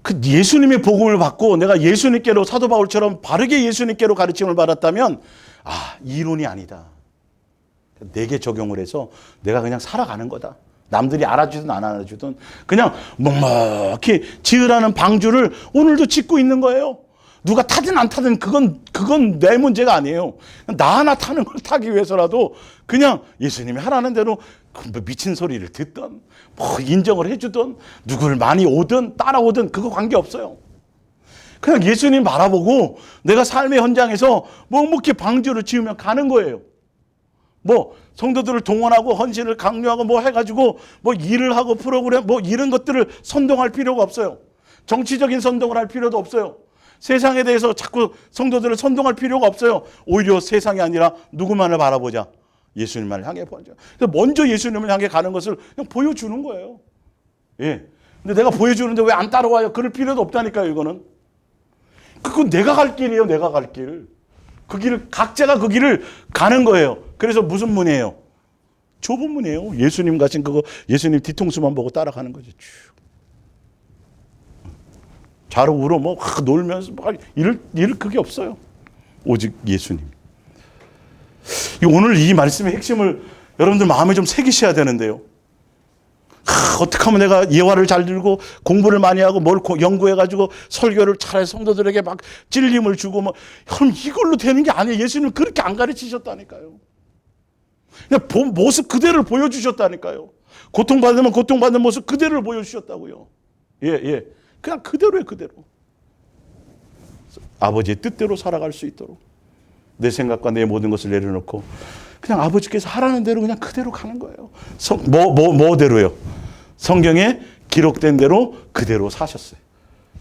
그 예수님의 복음을 받고 내가 예수님께로 사도 바울처럼 바르게 예수님께로 가르침을 받았다면 이론이 아니다. 내게 적용을 해서 내가 그냥 살아가는 거다. 남들이 알아주든 안 알아주든 그냥 묵묵히 지으라는 방주를 오늘도 짓고 있는 거예요. 누가 타든 안 타든 그건 내 문제가 아니에요. 나 하나 타는 걸 타기 위해서라도 그냥 예수님이 하라는 대로 미친 소리를 듣던 뭐 인정을 해주던 누구를 많이 오든 따라오든 그거 관계없어요. 그냥 예수님 바라보고 내가 삶의 현장에서 묵묵히 방주를 지으면 가는 거예요. 뭐 성도들을 동원하고 헌신을 강요하고 뭐 해가지고 뭐 일을 하고 프로그램 뭐 이런 것들을 선동할 필요가 없어요. 정치적인 선동을 할 필요도 없어요. 세상에 대해서 자꾸 성도들을 선동할 필요가 없어요. 오히려 세상이 아니라 누구만을 바라보자. 예수님만을 향해 보자. 그래서 먼저 예수님을 향해 가는 것을 그냥 보여주는 거예요. 예. 근데 내가 보여주는데 왜 안 따라와요? 그럴 필요도 없다니까요, 이거는. 그건 내가 갈 길이에요, 내가 갈 길. 그 길을, 각자가 그 길을 가는 거예요. 그래서 무슨 문이에요? 좁은 문이에요. 예수님 가신 그거, 예수님 뒤통수만 보고 따라가는 거죠. 쭉. 좌로 우로 뭐 놀면서 이럴 그게 없어요. 오직 예수님. 오늘 이 말씀의 핵심을 여러분들 마음에 좀 새기셔야 되는데요. 어떻게 하면 내가 예화를 잘 들고 공부를 많이 하고 뭘 연구해가지고 설교를 잘해서 성도들에게 막 찔림을 주고 뭐 그럼 이걸로 되는 게 아니에요. 예수님은 그렇게 안 가르치셨다니까요. 그냥 모습 그대로를 보여주셨다니까요. 고통받으면 고통받는 모습 그대로를 보여주셨다고요. 예. 그냥 그대로예요, 그대로. 아버지의 뜻대로 살아갈 수 있도록 내 생각과 내 모든 것을 내려놓고 그냥 아버지께서 하라는 대로 그냥 그대로 가는 거예요. 뭐대로요? 성경에 기록된 대로 그대로 사셨어요.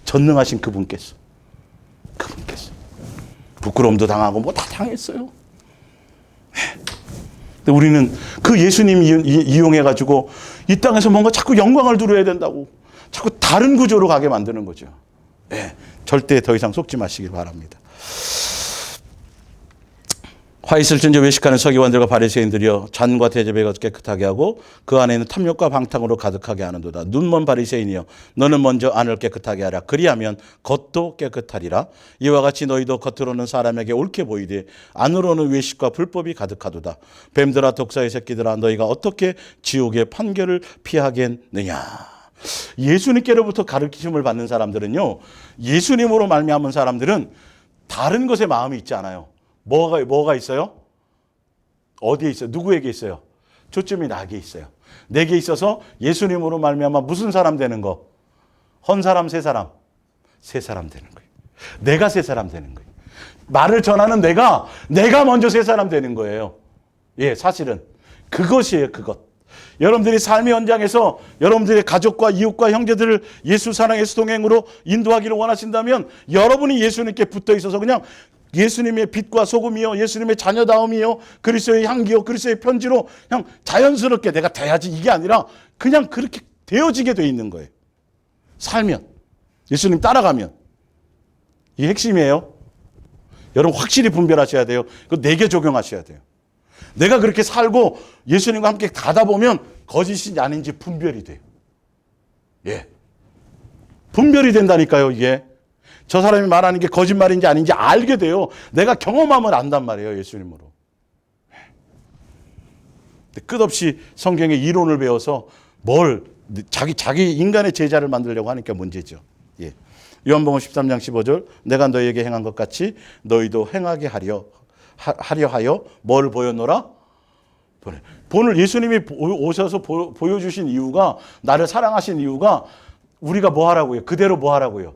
전능하신 그분께서. 부끄러움도 당하고 뭐 다 당했어요. 근데 우리는 그 예수님 이용해가지고 이 땅에서 뭔가 자꾸 영광을 누려야 된다고 자꾸 다른 구조로 가게 만드는 거죠. 네, 절대 더 이상 속지 마시길 바랍니다. 화 있을 전제 외식하는 서기관들과 바리새인들이여 잔과 대접에 깨끗하게 하고 그 안에는 탐욕과 방탕으로 가득하게 하는도다. 눈먼 바리새인이여 너는 먼저 안을 깨끗하게 하라. 그리하면 겉도 깨끗하리라. 이와 같이 너희도 겉으로는 사람에게 옳게 보이되 안으로는 외식과 불법이 가득하도다. 뱀들아 독사의 새끼들아 너희가 어떻게 지옥의 판결을 피하겠느냐. 예수님께로부터 가르치심을 받는 사람들은요, 예수님으로 말미암은 사람들은 다른 것에 마음이 있지 않아요. 뭐가 있어요? 어디에 있어요? 누구에게 있어요? 초점이 나에게 있어요. 내게 있어서 예수님으로 말미암아 무슨 사람 되는 거? 헌 사람, 새 사람? 새 사람 되는 거예요. 내가 새 사람 되는 거예요. 말을 전하는 내가 먼저 새 사람 되는 거예요. 예, 사실은 그것이에요, 그것. 여러분들이 삶의 현장에서 여러분들의 가족과 이웃과 형제들을 예수 사랑의 수동행으로 인도하기를 원하신다면 여러분이 예수님께 붙어 있어서 그냥 예수님의 빛과 소금이요, 예수님의 자녀다움이요, 그리스도의 향기요, 그리스도의 편지로 그냥 자연스럽게 내가 돼야지 이게 아니라 그냥 그렇게 되어지게 돼 있는 거예요. 살면, 예수님 따라가면. 이게 핵심이에요. 여러분 확실히 분별하셔야 돼요. 그거 내게 적용하셔야 돼요. 내가 그렇게 살고 예수님과 함께 가다 보면 거짓인지 아닌지 분별이 돼요. 예. 분별이 된다니까요, 이게. 저 사람이 말하는 게 거짓말인지 아닌지 알게 돼요. 내가 경험하면 안단 말이에요, 예수님으로. 끝없이 성경의 이론을 배워서 자기 인간의 제자를 만들려고 하니까 문제죠. 예. 요한복음 13장 15절 내가 너희에게 행한 것 같이 너희도 행하게 하려 하여 뭘 보였노라? 본을 예수님이 오셔서 보여주신 이유가, 나를 사랑하신 이유가 우리가 뭐 하라고요? 그대로 뭐 하라고요?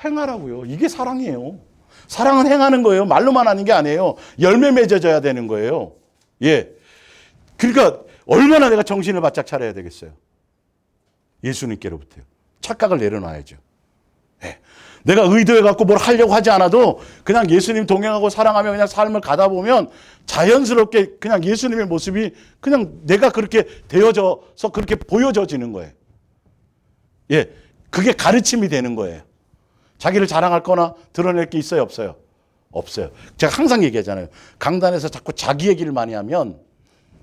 행하라고요. 이게 사랑이에요. 사랑은 행하는 거예요. 말로만 하는 게 아니에요. 열매 맺어져야 되는 거예요. 예. 그러니까 얼마나 내가 정신을 바짝 차려야 되겠어요. 예수님께로부터요. 착각을 내려놔야죠. 예. 내가 의도해갖고 뭘 하려고 하지 않아도 그냥 예수님 동행하고 사랑하며 그냥 삶을 가다 보면 자연스럽게 그냥 예수님의 모습이 그냥 내가 그렇게 되어져서 그렇게 보여져지는 거예요. 예. 그게 가르침이 되는 거예요. 자기를 자랑할 거나 드러낼 게 있어요, 없어요? 없어요. 제가 항상 얘기하잖아요. 강단에서 자꾸 자기 얘기를 많이 하면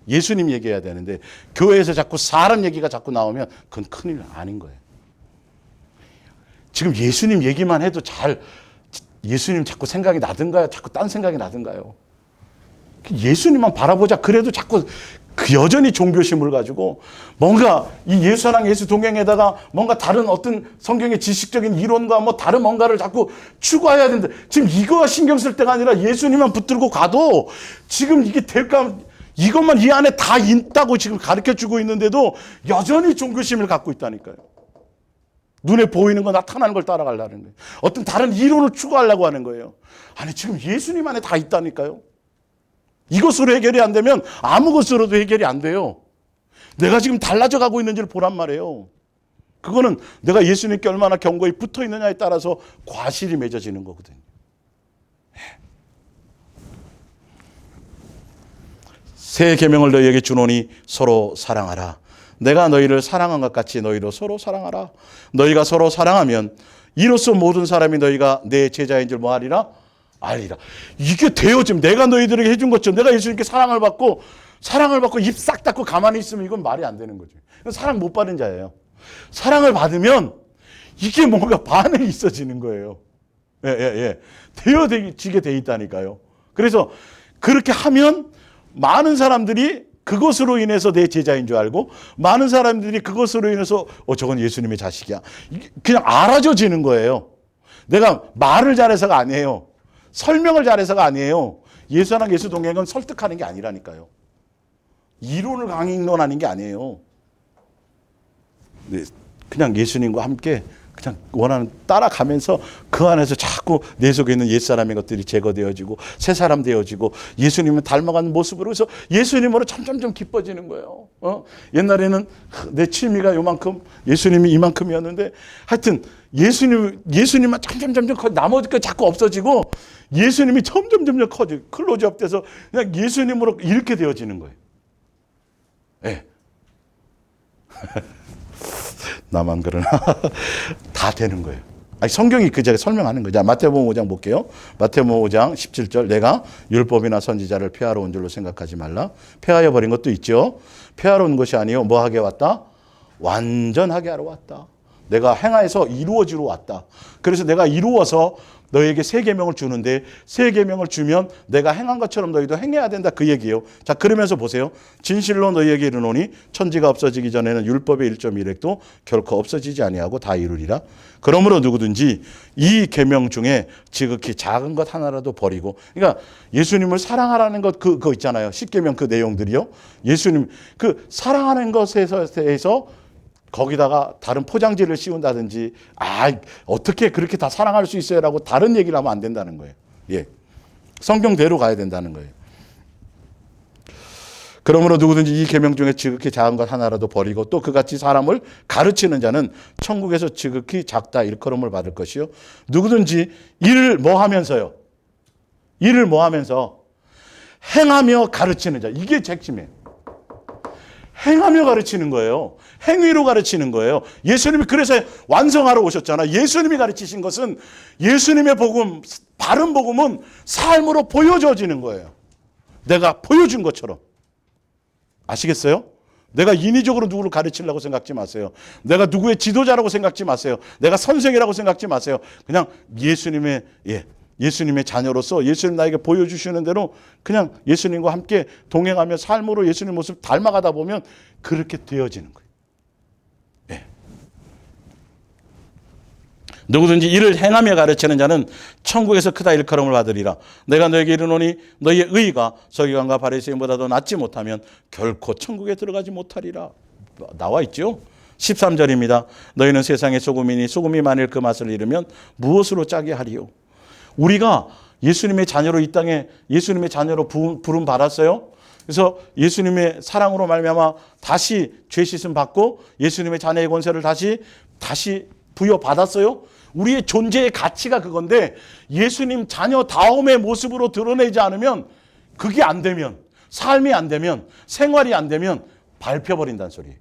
예수님 얘기해야 되는데 교회에서 자꾸 사람 얘기가 자꾸 나오면 그건 큰일 아닌 거예요. 지금 예수님 얘기만 해도 예수님 자꾸 생각이 나든가요? 자꾸 딴 생각이 나든가요? 예수님만 바라보자. 그래도 자꾸 그 여전히 종교심을 가지고 뭔가 이 예수랑 예수 동행에다가 뭔가 다른 어떤 성경의 지식적인 이론과 뭐 다른 뭔가를 자꾸 추구해야 된다. 지금 이거 신경 쓸 때가 아니라 예수님만 붙들고 가도 지금 이게 될까? 이것만 이 안에 다 있다고 지금 가르쳐 주고 있는데도 여전히 종교심을 갖고 있다니까요. 눈에 보이는 거 나타나는 걸 따라가려는 거예요. 어떤 다른 이론을 추구하려고 하는 거예요. 아니 지금 예수님 안에 다 있다니까요. 이것으로 해결이 안 되면 아무 것으로도 해결이 안 돼요. 내가 지금 달라져 가고 있는지를 보란 말이에요. 그거는 내가 예수님께 얼마나 견고히 붙어 있느냐에 따라서 과실이 맺어지는 거거든요. 새 계명을 너희에게 주노니 서로 사랑하라. 내가 너희를 사랑한 것 같이 너희도 서로 사랑하라. 너희가 서로 사랑하면 이로써 모든 사람이 너희가 내 제자인 줄 뭐하리라? 알리라. 이게 돼요. 지금 내가 너희들에게 해준 것처럼 내가 예수님께 사랑을 받고 입 싹 닫고 가만히 있으면 이건 말이 안 되는 거죠. 사랑 못 받은 자예요. 사랑을 받으면 이게 뭔가 반응이 있어지는 거예요. 되어지게 돼 있다니까요. 그래서 그렇게 하면 많은 사람들이 그것으로 인해서 내 제자인 줄 알고 많은 사람들이 그것으로 인해서 저건 예수님의 자식이야. 그냥 알아져지는 거예요. 내가 말을 잘해서가 아니에요. 설명을 잘해서가 아니에요. 예수랑 예수 동행은 설득하는 게 아니라니까요. 이론을 강론하는 게 아니에요. 그냥 예수님과 함께 그냥 원하는 따라가면서 그 안에서 자꾸 내 속에 있는 옛사람의 것들이 제거되어지고 새 사람 되어지고 예수님을 닮아가는 모습으로 해서 예수님으로 점점점 기뻐지는 거예요. 옛날에는 내 취미가 요만큼 예수님이 이만큼이었는데 하여튼 예수님만 점점점 커 나머지 거 자꾸 없어지고 예수님이 점점점 커지고 클로즈업 돼서 그냥 예수님으로 이렇게 되어지는 거예요. 네. 나만 그러나 다 되는 거예요. 아니, 성경이 그 자리에 설명하는 거죠. 마태복음 5장 볼게요. 마태복음 5장 17절 내가 율법이나 선지자를 폐하러 온 줄로 생각하지 말라. 폐하여 버린 것도 있죠. 폐하러 온 것이 아니요 뭐 하게 왔다? 완전하게 하러 왔다. 내가 행하여서 이루어지러 왔다. 그래서 내가 이루어서 너에게 새 계명을 주는데 새 계명을 주면 내가 행한 것처럼 너희도 행해야 된다 그 얘기예요. 자, 그러면서 보세요. 진실로 너희에게 이르노니 천지가 없어지기 전에는 율법의 1.1획도 결코 없어지지 아니하고 다 이루리라. 그러므로 누구든지 이 계명 중에 지극히 작은 것 하나라도 버리고, 그러니까 예수님을 사랑하라는 것 그거 있잖아요. 10계명 그 내용들이요. 예수님 그 사랑하는 것에서 거기다가 다른 포장지를 씌운다든지 어떻게 그렇게 다 사랑할 수 있어요라고 다른 얘기를 하면 안 된다는 거예요. 예, 성경대로 가야 된다는 거예요. 그러므로 누구든지 이 계명 중에 지극히 작은 것 하나라도 버리고 또 그같이 사람을 가르치는 자는 천국에서 지극히 작다 일컬음을 받을 것이요. 누구든지 일을 뭐 하면서요? 일을 뭐 하면서? 행하며 가르치는 자. 이게 핵심이에요. 행하며 가르치는 거예요. 행위로 가르치는 거예요. 예수님이 그래서 완성하러 오셨잖아. 예수님이 가르치신 것은 예수님의 복음, 바른 복음은 삶으로 보여져지는 거예요. 내가 보여준 것처럼. 아시겠어요? 내가 인위적으로 누구를 가르치려고 생각지 마세요. 내가 누구의 지도자라고 생각지 마세요. 내가 선생이라고 생각지 마세요. 그냥 예수님의 자녀로서 예수님 나에게 보여주시는 대로 그냥 예수님과 함께 동행하며 삶으로 예수님 모습 닮아가다 보면 그렇게 되어지는 거예요. 예. 누구든지 이를 행하며 가르치는 자는 천국에서 크다 일컬음을 받으리라. 내가 너에게 이르노니 너희의 의가 서기관과 바리새인보다도 낫지 못하면 결코 천국에 들어가지 못하리라. 나와 있죠. 13절입니다. 너희는 세상의 소금이니 소금이 만일 그 맛을 잃으면 무엇으로 짜게 하리요. 우리가 예수님의 자녀로 이 땅에 예수님의 자녀로 부름 받았어요. 그래서 예수님의 사랑으로 말미암아 다시 죄 씻음 받고 예수님의 자녀의 권세를 다시 부여받았어요. 우리의 존재의 가치가 그건데 예수님 자녀다움의 모습으로 드러내지 않으면 그게 안 되면 삶이 안 되면 생활이 안 되면 밟혀버린다는 소리예요.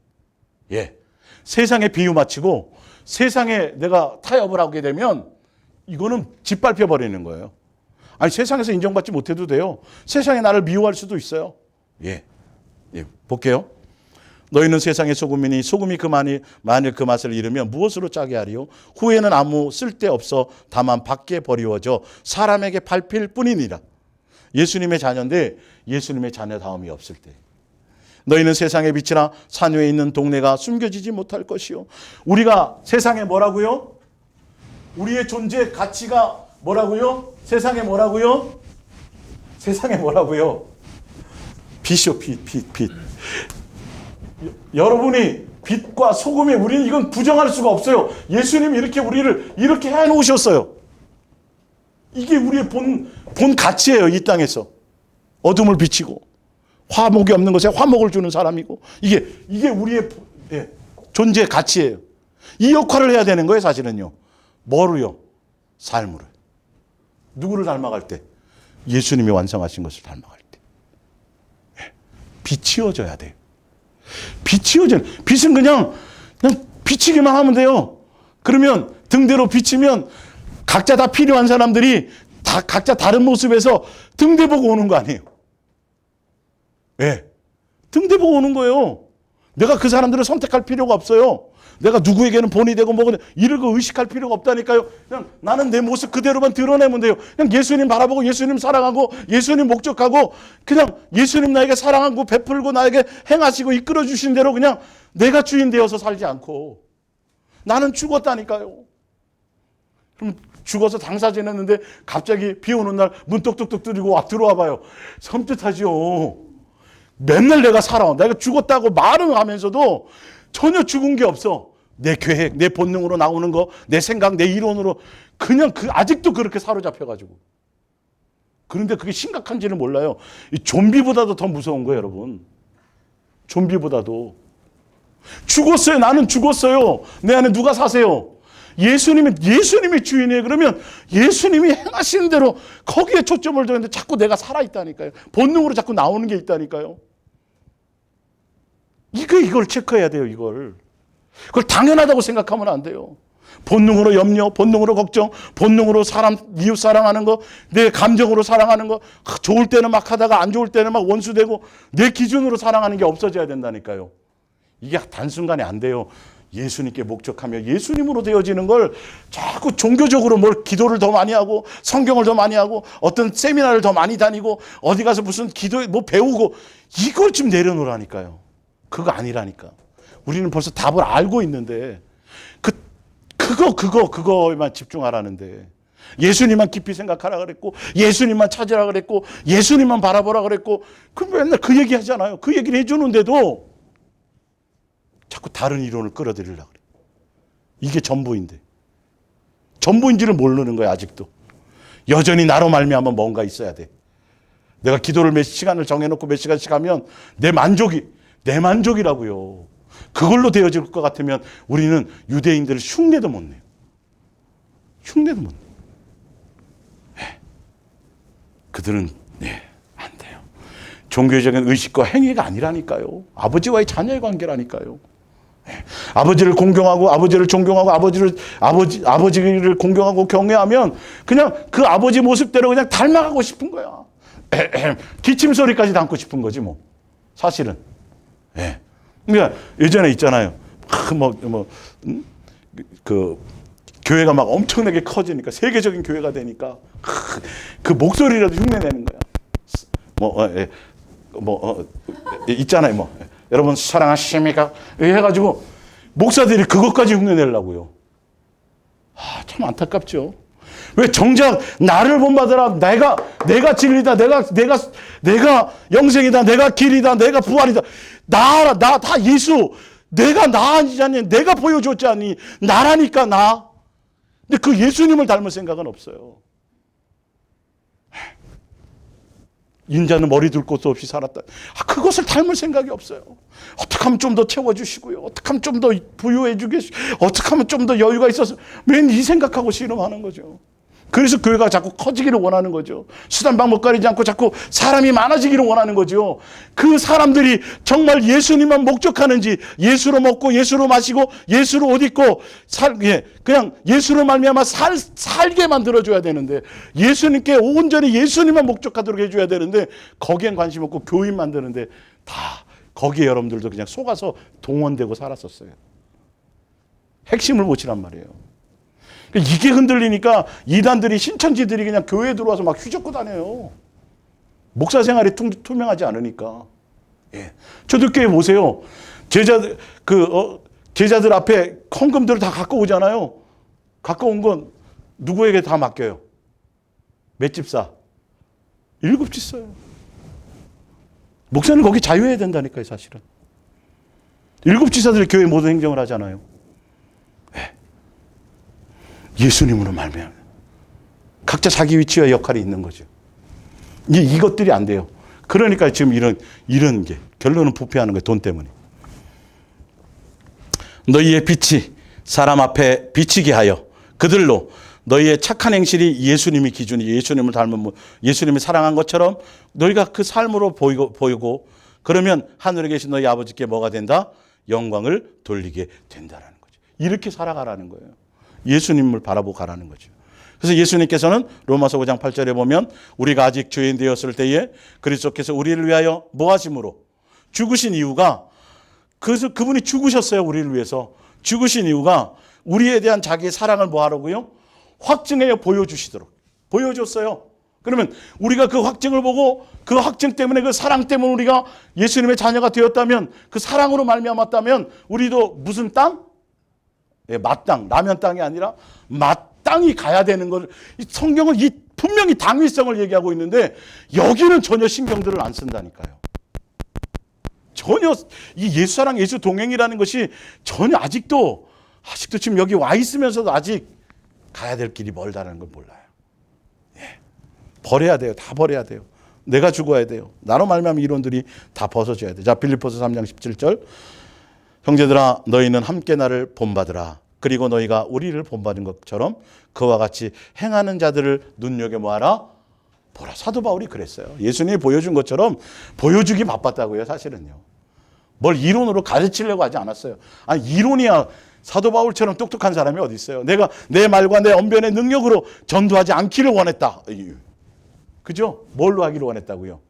예. 세상에 비유 맞추고 세상에 내가 타협을 하게 되면 이거는 짓밟혀 버리는 거예요. 아니 세상에서 인정받지 못해도 돼요. 세상에 나를 미워할 수도 있어요. 예, 볼게요. 너희는 세상의 소금이니 소금이 만일 그 맛을 잃으면 무엇으로 짜게 하리요? 후에는 아무 쓸데없어 다만 밖에 버리워져 사람에게 밟힐 뿐이니라. 예수님의 자녀인데 예수님의 자녀다움이 없을 때. 너희는 세상의 빛이나 산 위에 있는 동네가 숨겨지지 못할 것이요. 우리가 세상에 뭐라고요? 우리의 존재 가치가 뭐라고요? 세상에 뭐라고요? 세상에 뭐라고요? 빛이요, 빛. 여러분이 빛과 소금에 우리는 이건 부정할 수가 없어요. 예수님이 이렇게 우리를 이렇게 해놓으셨어요. 이게 우리의 본 가치예요. 이 땅에서. 어둠을 비치고 화목이 없는 것에 화목을 주는 사람이고 이게 우리의 존재 가치예요. 이 역할을 해야 되는 거예요. 사실은요. 뭐로요? 삶으로. 누구를 닮아갈 때? 예수님이 완성하신 것을 닮아갈 때. 비치어져야 돼요. 빛은 그냥 비치기만 하면 돼요. 그러면 등대로 비치면 각자 다 필요한 사람들이 다 각자 다른 모습에서 등대 보고 오는 거 아니에요. 왜? 등대 보고 오는 거예요. 내가 그 사람들을 선택할 필요가 없어요. 내가 누구에게는 본이 되고 뭐고 이럴 거 의식할 필요가 없다니까요. 그냥 나는 내 모습 그대로만 드러내면 돼요. 그냥 예수님 바라보고 예수님 사랑하고 예수님 목적하고 그냥 예수님 나에게 사랑하고 베풀고 나에게 행하시고 이끌어 주신 대로 그냥 내가 주인 되어서 살지 않고 나는 죽었다니까요. 그럼 죽어서 장사 지냈는데 갑자기 비 오는 날 문 똑똑똑 두드리고 들어와 봐요. 섬뜩하죠. 맨날 내가 살아. 내가 죽었다고 말은 하면서도 전혀 죽은 게 없어. 내 계획, 내 본능으로 나오는 거, 내 생각, 내 이론으로 그냥 아직도 그렇게 사로잡혀가지고. 그런데 그게 심각한지는 몰라요. 이 좀비보다도 더 무서운 거예요, 여러분. 좀비보다도. 죽었어요. 나는 죽었어요. 내 안에 누가 사세요? 예수님이 주인이에요. 그러면 예수님이 행하시는 대로 거기에 초점을 뒀는데 자꾸 내가 살아있다니까요. 본능으로 자꾸 나오는 게 있다니까요. 이걸 체크해야 돼요, 이걸. 그걸 당연하다고 생각하면 안 돼요. 본능으로 염려, 본능으로 걱정, 본능으로 이웃 사랑하는 거, 내 감정으로 사랑하는 거, 좋을 때는 막 하다가 안 좋을 때는 막 원수되고, 내 기준으로 사랑하는 게 없어져야 된다니까요. 이게 단순간에 안 돼요. 예수님께 목적하며 예수님으로 되어지는 걸 자꾸 종교적으로 기도를 더 많이 하고, 성경을 더 많이 하고, 어떤 세미나를 더 많이 다니고, 어디 가서 무슨 기도에 배우고, 이걸 좀 내려놓으라니까요. 그거 아니라니까. 우리는 벌써 답을 알고 있는데 그거에만 집중하라는데 예수님만 깊이 생각하라 그랬고 예수님만 찾으라 그랬고 예수님만 바라보라 그랬고 맨날 그 얘기 하잖아요. 그 얘기를 해주는데도 자꾸 다른 이론을 끌어들이려고 그래. 이게 전부인데 전부인지를 모르는 거야. 아직도 여전히 나로 말미암아 뭔가 있어야 돼. 내가 기도를 몇 시간을 정해놓고 몇 시간씩 하면 내 만족이라고요. 그걸로 되어질 것 같으면 우리는 유대인들을 흉내도 못 내요. 흉내도 못 내요. 네. 그들은 안 돼요. 종교적인 의식과 행위가 아니라니까요. 아버지와의 자녀의 관계라니까요. 네. 아버지를 공경하고 아버지를 존경하고 아버지를 공경하고 경외하면 그냥 그 아버지 모습대로 그냥 닮아가고 싶은 거야. 기침 소리까지 담고 싶은 거지 뭐. 사실은. 예. 그러니까 예전에 있잖아요. 교회가 막 엄청나게 커지니까 세계적인 교회가 되니까 그 목소리라도 흉내내는 거야. 있잖아요. 여러분 사랑하십니까? 해가지고 목사들이 그것까지 흉내내려고요. 참 안타깝죠. 왜 정작 나를 본받으라. 내가 진리다. 내가 영생이다. 내가 길이다. 내가 부활이다. 나 다 예수. 내가 나 아니잖니. 내가 보여줬지 않니. 나라니까 나. 근데 그 예수님을 닮을 생각은 없어요. 인자는 머리 둘 곳도 없이 살았다. 그것을 닮을 생각이 없어요. 어떻게 하면 좀 더 채워주시고요. 어떻게 하면 좀 더 부유해 주겠어요. 어떻게 하면 좀 더 여유가 있어서 맨 이 생각하고 씨름하는 거죠. 그래서 교회가 자꾸 커지기를 원하는 거죠. 수단 방법 가리지 않고 자꾸 사람이 많아지기를 원하는 거죠. 그 사람들이 정말 예수님만 목적하는지 예수로 먹고 예수로 마시고 예수로 옷 입고 그냥 예수로 말미암아 살게 만들어줘야 되는데 예수님께 온전히 예수님만 목적하도록 해줘야 되는데 거기엔 관심 없고 교인 만드는데 다 거기에 여러분들도 그냥 속아서 동원되고 살았었어요. 핵심을 못 치란 말이에요. 이게 흔들리니까 이단들이 신천지들이 그냥 교회에 들어와서 막 휘젓고 다녀요. 목사 생활이 투명하지 않으니까. 예. 초대교회 보세요. 제자들 앞에 헌금들을 다 갖고 오잖아요. 갖고 온 건 누구에게 다 맡겨요? 몇 집사? 7집사예요. 목사는 거기 자유해야 된다니까요, 사실은. 7집사들이 교회 모든 행정을 하잖아요. 네. 예수님으로 말미암아 각자 자기 위치와 역할이 있는 거죠. 이것들이 안 돼요. 그러니까 지금 이런 게 결론은 부패하는 거예요. 돈 때문에. 너희의 빛이 사람 앞에 비치게 하여 그들로 너희의 착한 행실이 예수님이 기준이 예수님을 닮은 예수님을 사랑한 것처럼 너희가 그 삶으로 보이고 그러면 하늘에 계신 너희 아버지께 뭐가 된다? 영광을 돌리게 된다라는 거죠. 이렇게 살아가라는 거예요. 예수님을 바라보고 가라는 거죠. 그래서 예수님께서는 로마서 5장 8절에 보면 우리가 아직 죄인 되었을 때에 그리스도께서 우리를 위하여 뭐 하심으로 죽으신 이유가 그래서 그분이 죽으셨어요. 우리를 위해서. 죽으신 이유가 우리에 대한 자기의 사랑을 뭐 하라고요? 확증해 보여주시도록. 보여줬어요. 그러면 우리가 그 확증을 보고 그 확증 때문에 그 사랑 때문에 우리가 예수님의 자녀가 되었다면 그 사랑으로 말미암았다면 우리도 무슨 땅? 예, 마땅. 라면 땅이 아니라 마땅히 가야 되는 걸 성경은 분명히 당위성을 얘기하고 있는데 여기는 전혀 신경들을 안 쓴다니까요. 전혀 이 예수 사랑 예수 동행이라는 것이 전혀 아직도 지금 여기 와 있으면서도 아직 가야 될 길이 멀다는 걸 몰라요. 예. 버려야 돼요. 다 버려야 돼요. 내가 죽어야 돼요. 나로 말미암아 이론들이 다 벗어져야 돼요. 자, 빌립보서 3장 17절. 형제들아 너희는 함께 나를 본받으라. 그리고 너희가 우리를 본받은 것처럼 그와 같이 행하는 자들을 눈여겨 뭐하라? 보라. 사도 바울이 그랬어요. 예수님이 보여준 것처럼 보여주기 바빴다고요. 사실은요. 뭘 이론으로 가르치려고 하지 않았어요. 아니 이론이야. 사도 바울처럼 똑똑한 사람이 어디 있어요. 내가 내 말과 내 언변의 능력으로 전도하지 않기를 원했다. 그죠? 뭘로 하기를 원했다고요?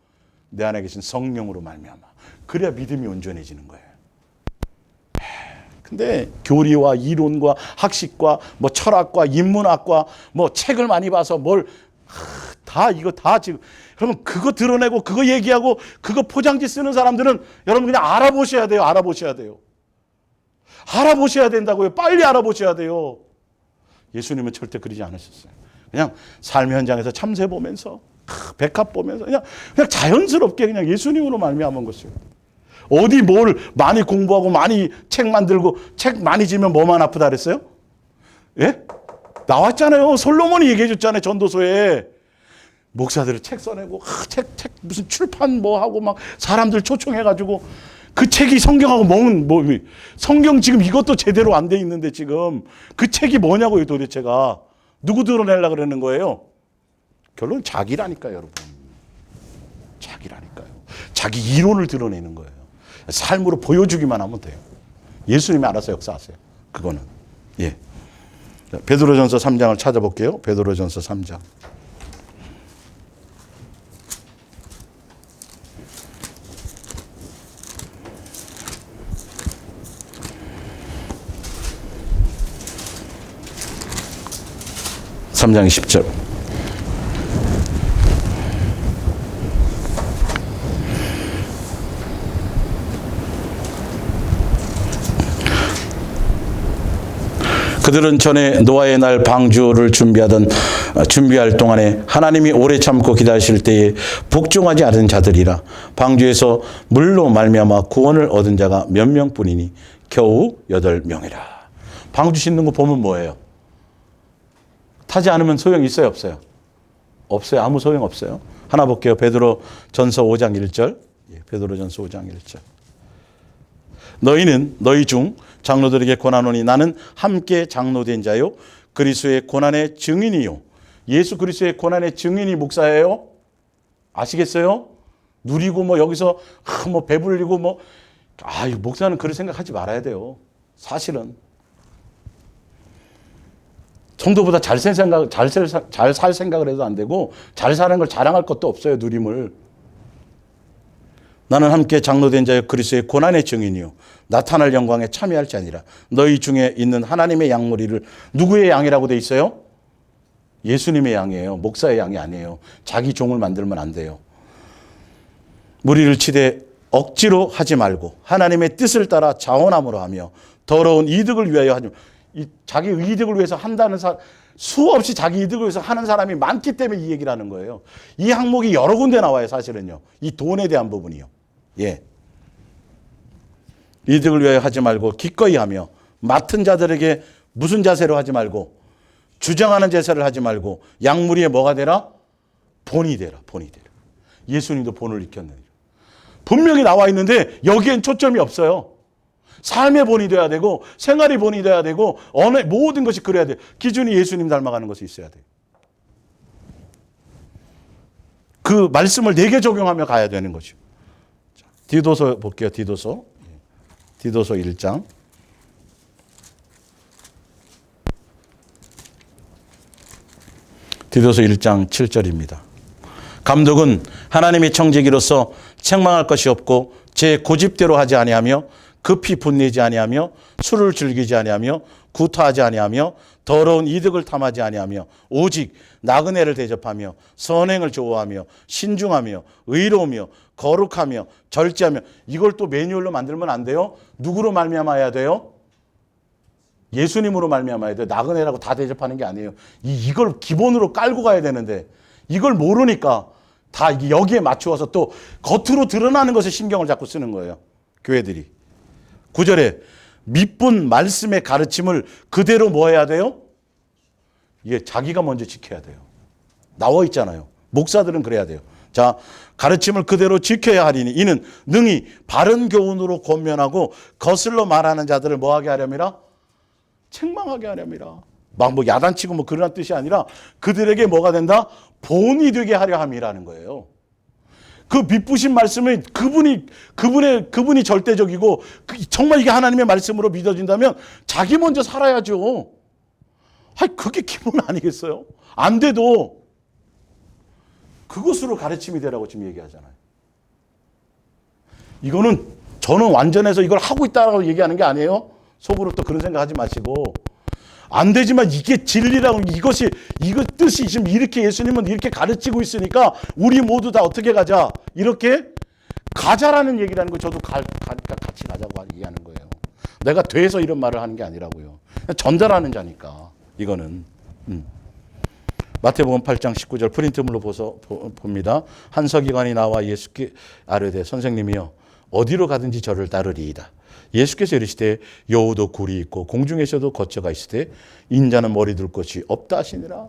내 안에 계신 성령으로 말미암아. 그래야 믿음이 온전해지는 거예요. 근데 교리와 이론과 학식과 뭐 철학과 인문학과 뭐 책을 많이 봐서 이거 다 지금 여러분 그거 드러내고 그거 얘기하고 그거 포장지 쓰는 사람들은 여러분 그냥 알아보셔야 돼요. 알아보셔야 돼요. 알아보셔야 된다고요. 빨리 알아보셔야 돼요. 예수님은 절대 그러지 않으셨어요. 그냥 삶의 현장에서 참새 보면서 백합 보면서 그냥 자연스럽게 그냥 예수님으로 말미암은 것이에요. 어디 뭘 많이 공부하고 많이 책 만들고 책 많이 지면 뭐만 아프다 그랬어요? 예? 나왔잖아요. 솔로몬이 얘기해 줬잖아요. 전도서에. 목사들이 책 써내고 책 무슨 출판 뭐 하고 막 사람들 초청해가지고 그 책이 성경하고 성경 지금 이것도 제대로 안 돼 있는데 지금 그 책이 뭐냐고요 도대체가. 누구 드러내려고 그러는 거예요? 결론 자기라니까요 여러분. 자기라니까요. 자기 이론을 드러내는 거예요. 삶으로 보여주기만 하면 돼요. 예수님이 알아서 역사하세요. 그거는. 예. 베드로전서 3장을 찾아볼게요. 베드로전서 3장. (3장 10절) 그들은 전에 노아의 날 방주를 준비할 동안에 하나님이 오래 참고 기다리실 때에 복종하지 않은 자들이라. 방주에서 물로 말미암아 구원을 얻은 자가 몇 명뿐이니 겨우 8명이라. 방주 씻는 거 보면 뭐예요? 타지 않으면 소용이 있어요, 없어요? 없어요. 아무 소용 없어요. 하나 볼게요. 베드로전서 5장 1절. 베드로전서 5장 1절. 너희는 너희 중 장로들에게 권하노니 나는 함께 장로된 자요 그리스도의 고난의 증인이요. 예수 그리스도의 고난의 증인이 목사예요. 아시겠어요? 누리고 뭐 여기서 뭐 배불리고 목사는 그런 생각하지 말아야 돼요. 사실은 성도보다 잘 살 생각을 해도 안 되고 잘 사는 걸 자랑할 것도 없어요. 누림을. 나는 함께 장로된 자여 그리스도의 고난의 증인이요 나타날 영광에 참여할지 아니라. 너희 중에 있는 하나님의 양무리를. 누구의 양이라고 돼 있어요? 예수님의 양이에요. 목사의 양이 아니에요. 자기 종을 만들면 안 돼요. 무리를 치되 억지로 하지 말고 하나님의 뜻을 따라 자원함으로 하며 더러운 이득을 위하여 하지 자기 이득을 위해서 한다는 사람 수없이 자기 이득을 위해서 하는 사람이 많기 때문에 이 얘기를 하는 거예요. 이 항목이 여러 군데 나와요. 사실은요. 이 돈에 대한 부분이요. 예. 이득을 위하여 하지 말고 기꺼이 하며 맡은 자들에게 무슨 자세로 하지 말고 주장하는 제사를 하지 말고 양무리에 뭐가 되라? 본이 되라. 본이 되라. 예수님도 본을 익혔느니라. 분명히 나와 있는데 여기엔 초점이 없어요. 삶의 본이 돼야 되고 생활의 본이 돼야 되고 모든 것이 그래야 돼요. 기준이 예수님 닮아가는 것이 있어야 돼요. 그 말씀을 4개 적용하며 가야 되는 거죠. 디도서 볼게요. 디도서 1장. 디도서 1장 7절입니다. 감독은 하나님의 청지기로서 책망할 것이 없고 제 고집대로 하지 아니하며 급히 분내지 아니하며 술을 즐기지 아니하며 구타하지 아니하며 더러운 이득을 탐하지 아니하며 오직 나그네를 대접하며 선행을 좋아하며 신중하며 의로우며 거룩하며 절제하며 이걸 또 매뉴얼로 만들면 안 돼요. 누구로 말미암아야 돼요? 예수님으로 말미암아야 돼요. 나그네라고 다 대접하는 게 아니에요. 이걸 기본으로 깔고 가야 되는데 이걸 모르니까 다 이게 여기에 맞추어서 또 겉으로 드러나는 것에 신경을 자꾸 쓰는 거예요. 교회들이. 9절에 밑분 말씀의 가르침을 그대로 뭐 해야 돼요? 이게 자기가 먼저 지켜야 돼요. 나와 있잖아요. 목사들은 그래야 돼요. 자, 가르침을 그대로 지켜야 하리니 이는 능히 바른 교훈으로 권면하고 거슬러 말하는 자들을 뭐하게 하렴이라? 책망하게 하렴이라. 막 뭐 야단치고 뭐 그런 뜻이 아니라 그들에게 뭐가 된다? 본이 되게 하려 함이라는 거예요. 그 밑부신 말씀은 그분이 절대적이고 정말 이게 하나님의 말씀으로 믿어진다면 자기 먼저 살아야죠. 그게 기본 아니겠어요? 안 돼도 그것으로 가르침이 되라고 지금 얘기하잖아요. 이거는 저는 완전해서 이걸 하고 있다라고 얘기하는 게 아니에요. 속으로 또 그런 생각하지 마시고 안 되지만 이게 진리라고 이거 뜻이 지금 이렇게 예수님은 이렇게 가르치고 있으니까 우리 모두 다 어떻게 가자 이렇게 가자라는 얘기라는 거 저도 가니까 같이 가자고 얘기하는 거예요. 내가 돼서 이런 말을 하는 게 아니라고요. 전달하는 자니까 이거는. 마태복음 8장 19절 프린트물로 봅니다. 한 서기관이 나와 예수께 아뢰되 선생님이여 어디로 가든지 저를 따르리이다. 예수께서 이르시되 여우도 굴이 있고 공중에서도 거처가 있으되 인자는 머리 둘 곳이 없다 하시니라.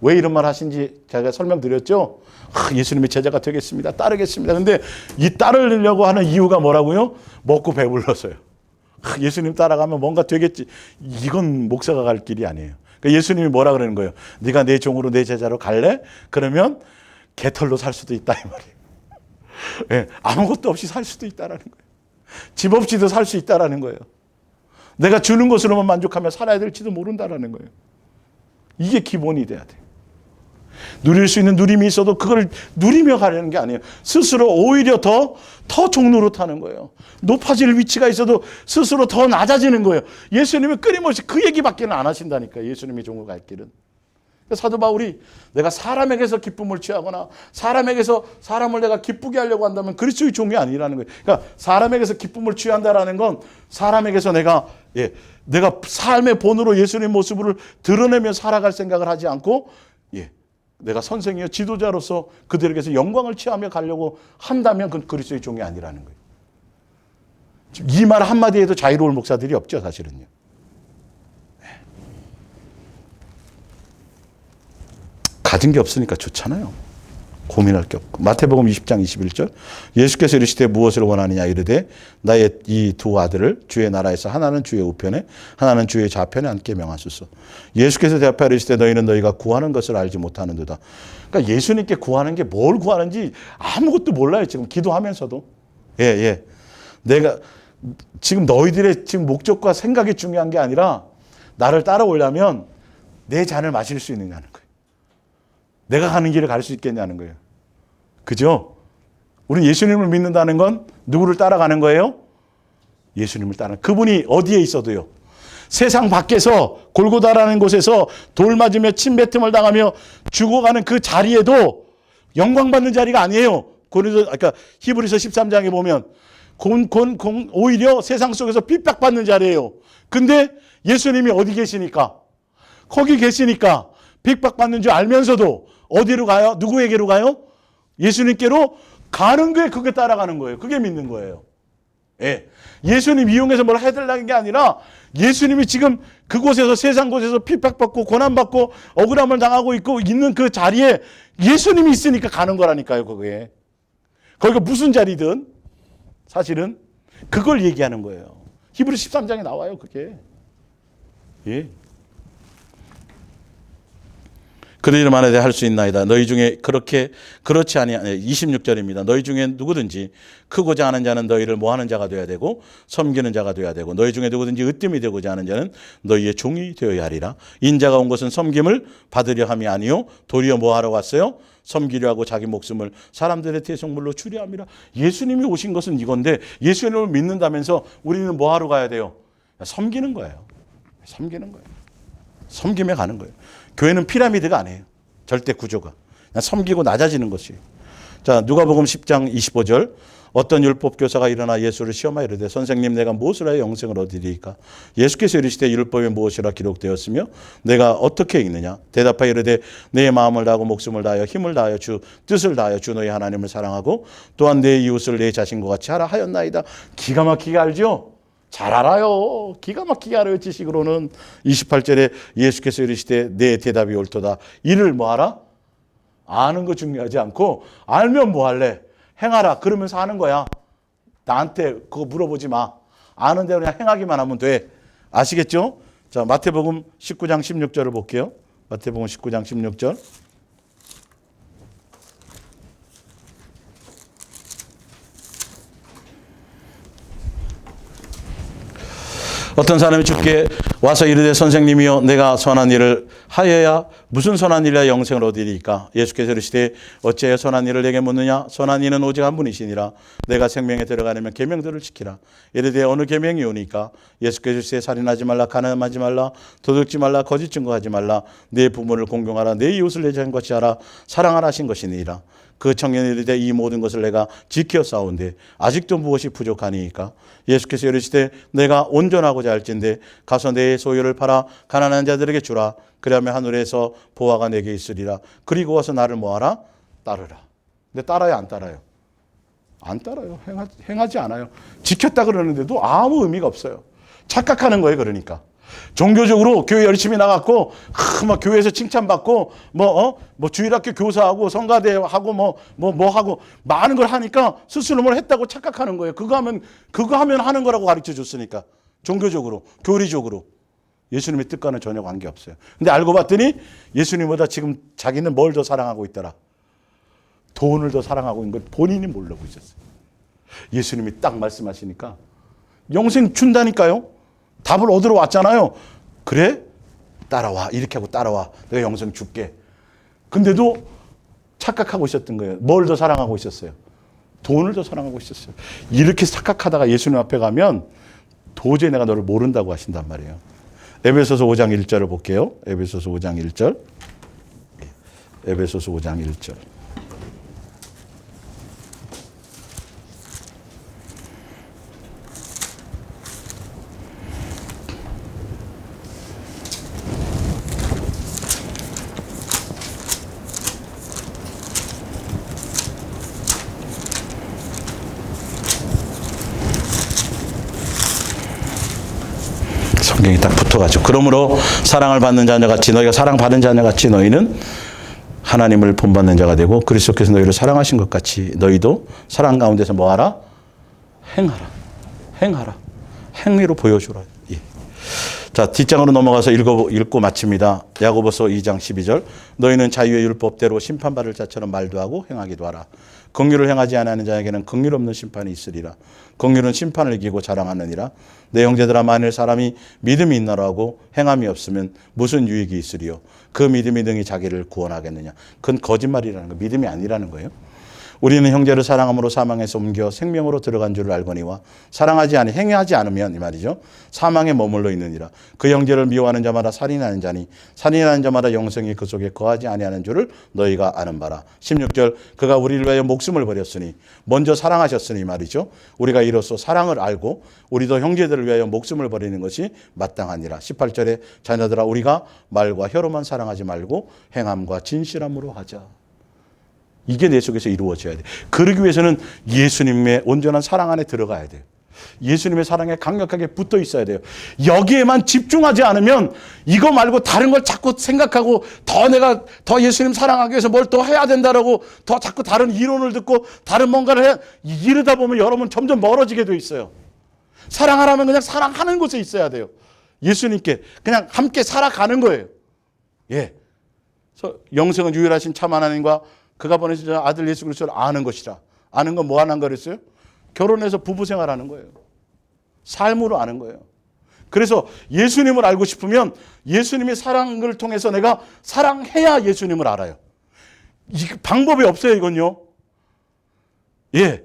왜 이런 말 하신지 제가 설명드렸죠. 예수님의 제자가 되겠습니다. 따르겠습니다. 근데 이 따르려고 하는 이유가 뭐라고요? 먹고 배불러서요. 예수님 따라가면 뭔가 되겠지. 이건 목사가 갈 길이 아니에요. 그러니까 예수님이 뭐라 그러는 거예요? 네가 내 종으로 내 제자로 갈래? 그러면 개털로 살 수도 있다 이 말이에요. 네, 아무것도 없이 살 수도 있다라는 거예요. 집 없이도 살 수 있다라는 거예요. 내가 주는 것으로만 만족하며 살아야 될지도 모른다라는 거예요. 이게 기본이 돼야 돼요. 누릴 수 있는 누림이 있어도 그걸 누리며 가려는 게 아니에요. 스스로 오히려 더 종로로 타는 거예요. 높아질 위치가 있어도 스스로 더 낮아지는 거예요. 예수님은 끊임없이 그 얘기밖에는 안 하신다니까. 예수님이 종으로 갈 길은. 사도 바울이 내가 사람에게서 기쁨을 취하거나 사람에게서 사람을 내가 기쁘게 하려고 한다면 그리스도의 종이 아니라는 거예요. 그러니까 사람에게서 기쁨을 취한다라는 건 사람에게서 내가 삶의 본으로 예수님의 모습을 드러내며 살아갈 생각을 하지 않고 내가 선생이요 지도자로서 그들에게서 영광을 취하며 가려고 한다면 그건 그리스도의 종이 아니라는 거예요. 이 말 한마디에도 자유로울 목사들이 없죠, 사실은요. 가진 게 없으니까 좋잖아요. 고민할 게 없고. 마태복음 20장 21절 예수께서 이르시되 무엇을 원하느냐 이르되 나의 이 두 아들을 주의 나라에서 하나는 주의 우편에 하나는 주의 좌편에 앉게 명하소서. 예수께서 대답하여 이르시되 너희는 너희가 구하는 것을 알지 못하는도다. 그러니까 예수님께 구하는 게 뭘 구하는지 아무것도 몰라요. 지금 기도하면서도. 내가 지금 너희들의 지금 목적과 생각이 중요한 게 아니라 나를 따라오려면 내 잔을 마실 수 있느냐는 거예요. 내가 가는 길을 갈 수 있겠냐는 거예요. 그죠? 우리는 예수님을 믿는다는 건 누구를 따라가는 거예요? 예수님을 따라가는. 그분이 어디에 있어도요. 세상 밖에서 골고다라는 곳에서 돌 맞으며 침뱉음을 당하며 죽어가는 그 자리에도 영광받는 자리가 아니에요. 그러니까 히브리서 13장에 보면 오히려 세상 속에서 핍박받는 자리예요. 근데 예수님이 어디 계시니까? 거기 계시니까 핍박받는 줄 알면서도 어디로 가요? 누구에게로 가요? 예수님께로 가는 게 그게 따라가는 거예요. 그게 믿는 거예요. 예. 예수님 이용해서 뭘 해달라는 게 아니라 예수님이 지금 그곳에서 세상 곳에서 핍박받고 고난받고 억울함을 당하고 있는 그 자리에 예수님이 있으니까 가는 거라니까요. 그게. 거기가 무슨 자리든 사실은 그걸 얘기하는 거예요. 히브리 13장에 나와요. 그게. 예. 그들이 만에 할 수 있나이다. 너희 중에 그렇지 아니하냐. 26절입니다. 너희 중에 누구든지 크고자 하는 자는 너희를 모하는 자가 되어야 되고 섬기는 자가 되어야 되고 너희 중에 누구든지 으뜸이 되고자 하는 자는 너희의 종이 되어야 하리라. 인자가 온 것은 섬김을 받으려 함이 아니요 도리어 뭐하러 왔어요? 섬기려 하고 자기 목숨을 사람들의 대속물로 주려 함이라. 예수님이 오신 것은 이건데 예수님을 믿는다면서 우리는 뭐하러 가야 돼요? 섬기는 거예요. 섬기는 거예요. 섬김에 가는 거예요. 교회는 피라미드가 아니에요. 절대 구조가. 그냥 섬기고 낮아지는 것이에요. 자, 누가복음 10장 25절. 어떤 율법 교사가 일어나 예수를 시험하여 이르되 선생님 내가 무엇을 하여 영생을 얻으리이까? 예수께서 이르시되 율법에 무엇이라 기록되었으며 내가 어떻게 읽느냐? 대답하여 이르되 내 마음을 다하고 목숨을 다하여 힘을 다하여 주 뜻을 다하여 주 너희 하나님을 사랑하고 또한 내 이웃을 내 자신과 같이 하라 하였나이다. 기가 막히게 알죠? 잘 알아요. 기가 막히게 알아요. 지식으로는. 28절에 예수께서 이르시되 내 대답이 옳도다. 이를 뭐하라? 아는 거 중요하지 않고 알면 뭐 할래? 행하라. 그러면서 하는 거야. 나한테 그거 물어보지 마. 아는 대로 그냥 행하기만 하면 돼. 아시겠죠? 자, 마태복음 19장 16절을 볼게요. 마태복음 19장 16절. 어떤 사람이 주께 와서 이르되 선생님이여 내가 선한 일을 하여야 무슨 선한 일이야 영생을 얻으리이까? 예수께서 이르시되 어찌하여 선한 일을 내게 묻느냐? 선한 이는 오직 한 분이시니라. 내가 생명에 들어가려면 계명들을 지키라. 이르되 어느 계명이 오니까? 예수께서 이르시되 살인하지 말라, 간음하지 말라, 도둑지 말라, 거짓 증거하지 말라, 내 부모를 공경하라, 내 이웃을 내 자신같이 하라, 사랑하라 하신 것이니라. 그 청년이 이르되 이 모든 것을 내가 지켜 싸운데 아직도 무엇이 부족하니까? 예수께서 이르시되 내가 온전하고자 할진대 가서 내 소유를 팔아 가난한 자들에게 주라. 그러면 하늘에서 보화가 내게 있으리라. 그리고 와서 나를 뭐하라? 따르라. 근데 따라요, 안 따라요? 안 따라요. 행하지 않아요. 지켰다 그러는데도 아무 의미가 없어요. 착각하는 거예요. 그러니까 종교적으로 교회 열심히 나갔고 막 교회에서 칭찬받고 뭐 주일학교 교사하고 성가대하고 뭐 하고 많은 걸 하니까 스스로 뭘 했다고 착각하는 거예요. 그거 하면 하는 거라고 가르쳐 줬으니까. 종교적으로, 교리적으로. 예수님의 뜻과는 전혀 관계없어요. 근데 알고 봤더니 예수님보다 지금 자기는 뭘 더 사랑하고 있더라? 돈을 더 사랑하고 있는 걸 본인이 모르고 있었어요. 예수님이 딱 말씀하시니까 영생 준다니까요. 답을 얻으러 왔잖아요. 그래? 따라와. 이렇게 하고 따라와. 내가 영생 줄게. 근데도 착각하고 있었던 거예요. 뭘 더 사랑하고 있었어요? 돈을 더 사랑하고 있었어요. 이렇게 착각하다가 예수님 앞에 가면 도저히 내가 너를 모른다고 하신단 말이에요. 에베소서 5장 1절을 볼게요. 에베소서 5장 1절. 에베소서 5장 1절. 성경이 딱 붙어가지고 그러므로 사랑을 받는 자녀같이 너희가 사랑받은 자녀같이 너희는 하나님을 본받는 자가 되고 그리스도께서 너희를 사랑하신 것 같이 너희도 사랑 가운데서 뭐하라? 행하라. 행위로 보여주라. 예. 자, 뒷장으로 넘어가서 읽고 마칩니다. 야고보서 2장 12절. 너희는 자유의 율법대로 심판받을 자처럼 말도 하고 행하기도 하라. 긍휼을 행하지 않는 자에게는 긍휼 없는 심판이 있으리라. 긍휼은 심판을 이기고 자랑하느니라. 내 형제들아 만일 사람이 믿음이 있나라 하고 행함이 없으면 무슨 유익이 있으리요? 그 믿음이 능히 자기를 구원하겠느냐? 그건 거짓말이라는 거, 믿음이 아니라는 거예요. 우리는 형제를 사랑함으로 사망에서 옮겨 생명으로 들어간 줄을 알거니와 사랑하지 아니 행하지 않으면 이 말이죠. 사망에 머물러 있느니라. 그 형제를 미워하는 자마다 살인하는 자니 살인하는 자마다 영생이 그 속에 거하지 아니하는 줄을 너희가 아는 바라. 16절 그가 우리를 위하여 목숨을 버렸으니 먼저 사랑하셨으니 말이죠. 우리가 이로써 사랑을 알고 우리도 형제들을 위하여 목숨을 버리는 것이 마땅하니라. 18절에 자녀들아 우리가 말과 혀로만 사랑하지 말고 행함과 진실함으로 하자. 이게 내 속에서 이루어져야 돼. 그러기 위해서는 예수님의 온전한 사랑 안에 들어가야 돼요. 예수님의 사랑에 강력하게 붙어 있어야 돼요. 여기에만 집중하지 않으면 이거 말고 다른 걸 자꾸 생각하고 내가 더 예수님 사랑하기 위해서 뭘 더 해야 된다라고 더 자꾸 다른 이론을 듣고 다른 뭔가를 해야 이러다 보면 여러분 점점 멀어지게 돼 있어요. 사랑하라면 그냥 사랑하는 곳에 있어야 돼요. 예수님께 그냥 함께 살아가는 거예요. 예. 그래서 영생은 유일하신 참 하나님과 그가 보내신 아들 예수 그리스도를 아는 것이라. 아는 건 뭐 하는 거랬어요? 결혼해서 부부 생활하는 거예요. 삶으로 아는 거예요. 그래서 예수님을 알고 싶으면 예수님의 사랑을 통해서 내가 사랑해야 예수님을 알아요. 이 방법이 없어요, 이건요. 예.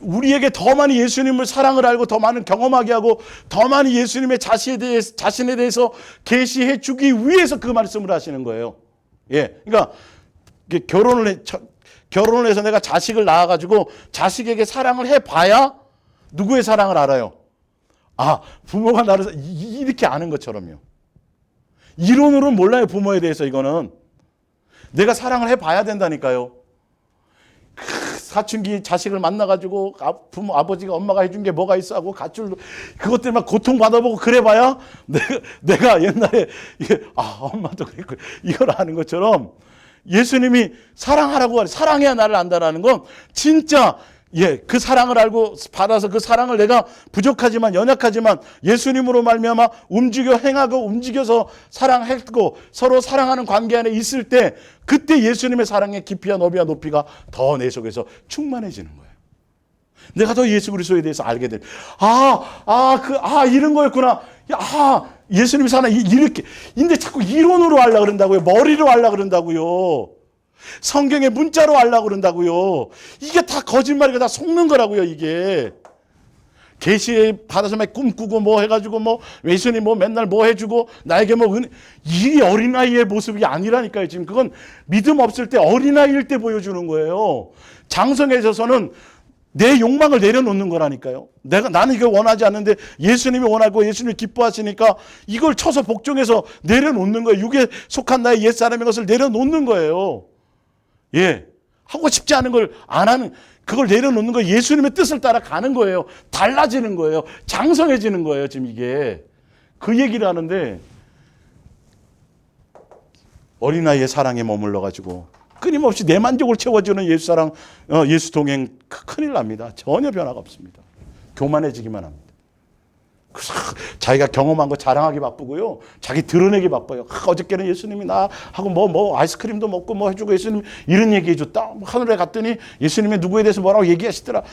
우리에게 더 많이 예수님을 사랑을 알고 더 많은 경험하게 하고 더 많이 예수님의 자신에 대해서 계시해 주기 위해서 그 말씀을 하시는 거예요. 예. 그러니까 결혼을 해서 내가 자식을 낳아가지고 자식에게 사랑을 해봐야 누구의 사랑을 알아요. 아, 부모가 나를 이렇게 아는 것처럼요. 이론으로는 몰라요, 부모에 대해서. 이거는 내가 사랑을 해봐야 된다니까요. 사춘기 자식을 만나가지고 아버지가 엄마가 해준 게 뭐가 있어 하고 가출도 그것 때문에 고통 받아보고 그래봐야 내가 옛날에 엄마도 그랬고 이걸 아는 것처럼 예수님이 사랑하라고 사랑해야 나를 안다라는 건 진짜 그 사랑을 알고 받아서 그 사랑을 내가 부족하지만 연약하지만 예수님으로 말미암아 움직여 행하고 움직여서 사랑했고 서로 사랑하는 관계 안에 있을 때 그때 예수님의 사랑의 깊이와 너비와 높이가 더 내 속에서 충만해지는 거예요. 내가 더 예수 그리스도에 대해서 알게 돼. 이런 거였구나. 예수님 사랑 이렇게. 근데 자꾸 이론으로 하려고 그런다고요. 머리로 하려고 그런다고요. 성경의 문자로 하려고 그런다고요. 이게 다 거짓말이고 다 속는 거라고요, 이게. 계시 받아서 막 꿈꾸고 뭐 해가지고 예수님 맨날 뭐 해주고 나에게 이 어린아이의 모습이 아니라니까요. 지금 그건 믿음 없을 때 어린아이일 때 보여주는 거예요. 장성해져서는 내 욕망을 내려놓는 거라니까요. 나는 이걸 원하지 않는데 예수님이 원하고 예수님이 기뻐하시니까 이걸 쳐서 복종해서 내려놓는 거예요. 육에 속한 나의 옛사람의 것을 내려놓는 거예요. 예. 하고 싶지 않은 걸 안 하는, 그걸 내려놓는 거예요. 예수님의 뜻을 따라가는 거예요. 달라지는 거예요. 장성해지는 거예요. 지금 이게. 그 얘기를 하는데 어린아이의 사랑에 머물러가지고 끊임없이 내 만족을 채워주는 예수 사랑, 예수 동행 큰일 납니다. 전혀 변화가 없습니다. 교만해지기만 합니다. 자기가 경험한 거 자랑하기 바쁘고요. 자기 드러내기 바빠요. 어저께는 예수님이 나하고 아이스크림도 먹고 뭐 해주고 예수님 이런 얘기 해줬다. 하늘에 갔더니 예수님이 누구에 대해서 뭐라고 얘기하시더라.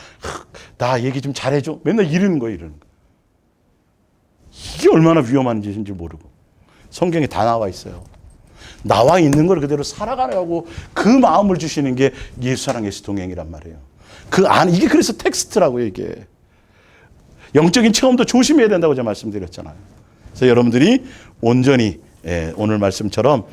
나 얘기 좀 잘해줘. 맨날 이러는 거예요. 이러는 거. 이게 얼마나 위험한 짓인지 모르고. 성경에 다 나와 있어요. 나와 있는 걸 그대로 살아가려고 그 마음을 주시는 게 예수 사랑 예수 동행이란 말이에요. 이게 그래서 텍스트라고요, 이게. 영적인 체험도 조심해야 된다고 제가 말씀드렸잖아요. 그래서 여러분들이 온전히 오늘 말씀처럼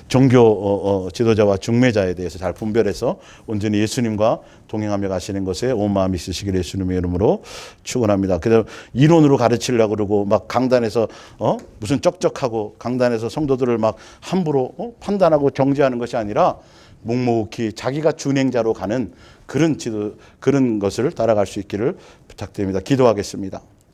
종교 지도자와 중매자에 대해서 잘 분별해서 온전히 예수님과 동행하며 가시는 것에 온 마음이 있으시기를 예수님의 이름으로 축원합니다. 그래서 이론으로 가르치려고 그러고 막 강단에서 무슨 쩍쩍하고 강단에서 성도들을 막 함부로 판단하고 정죄하는 것이 아니라 묵묵히 자기가 준행자로 가는 그런 것을 따라갈 수 있기를 부탁드립니다. 기도하겠습니다.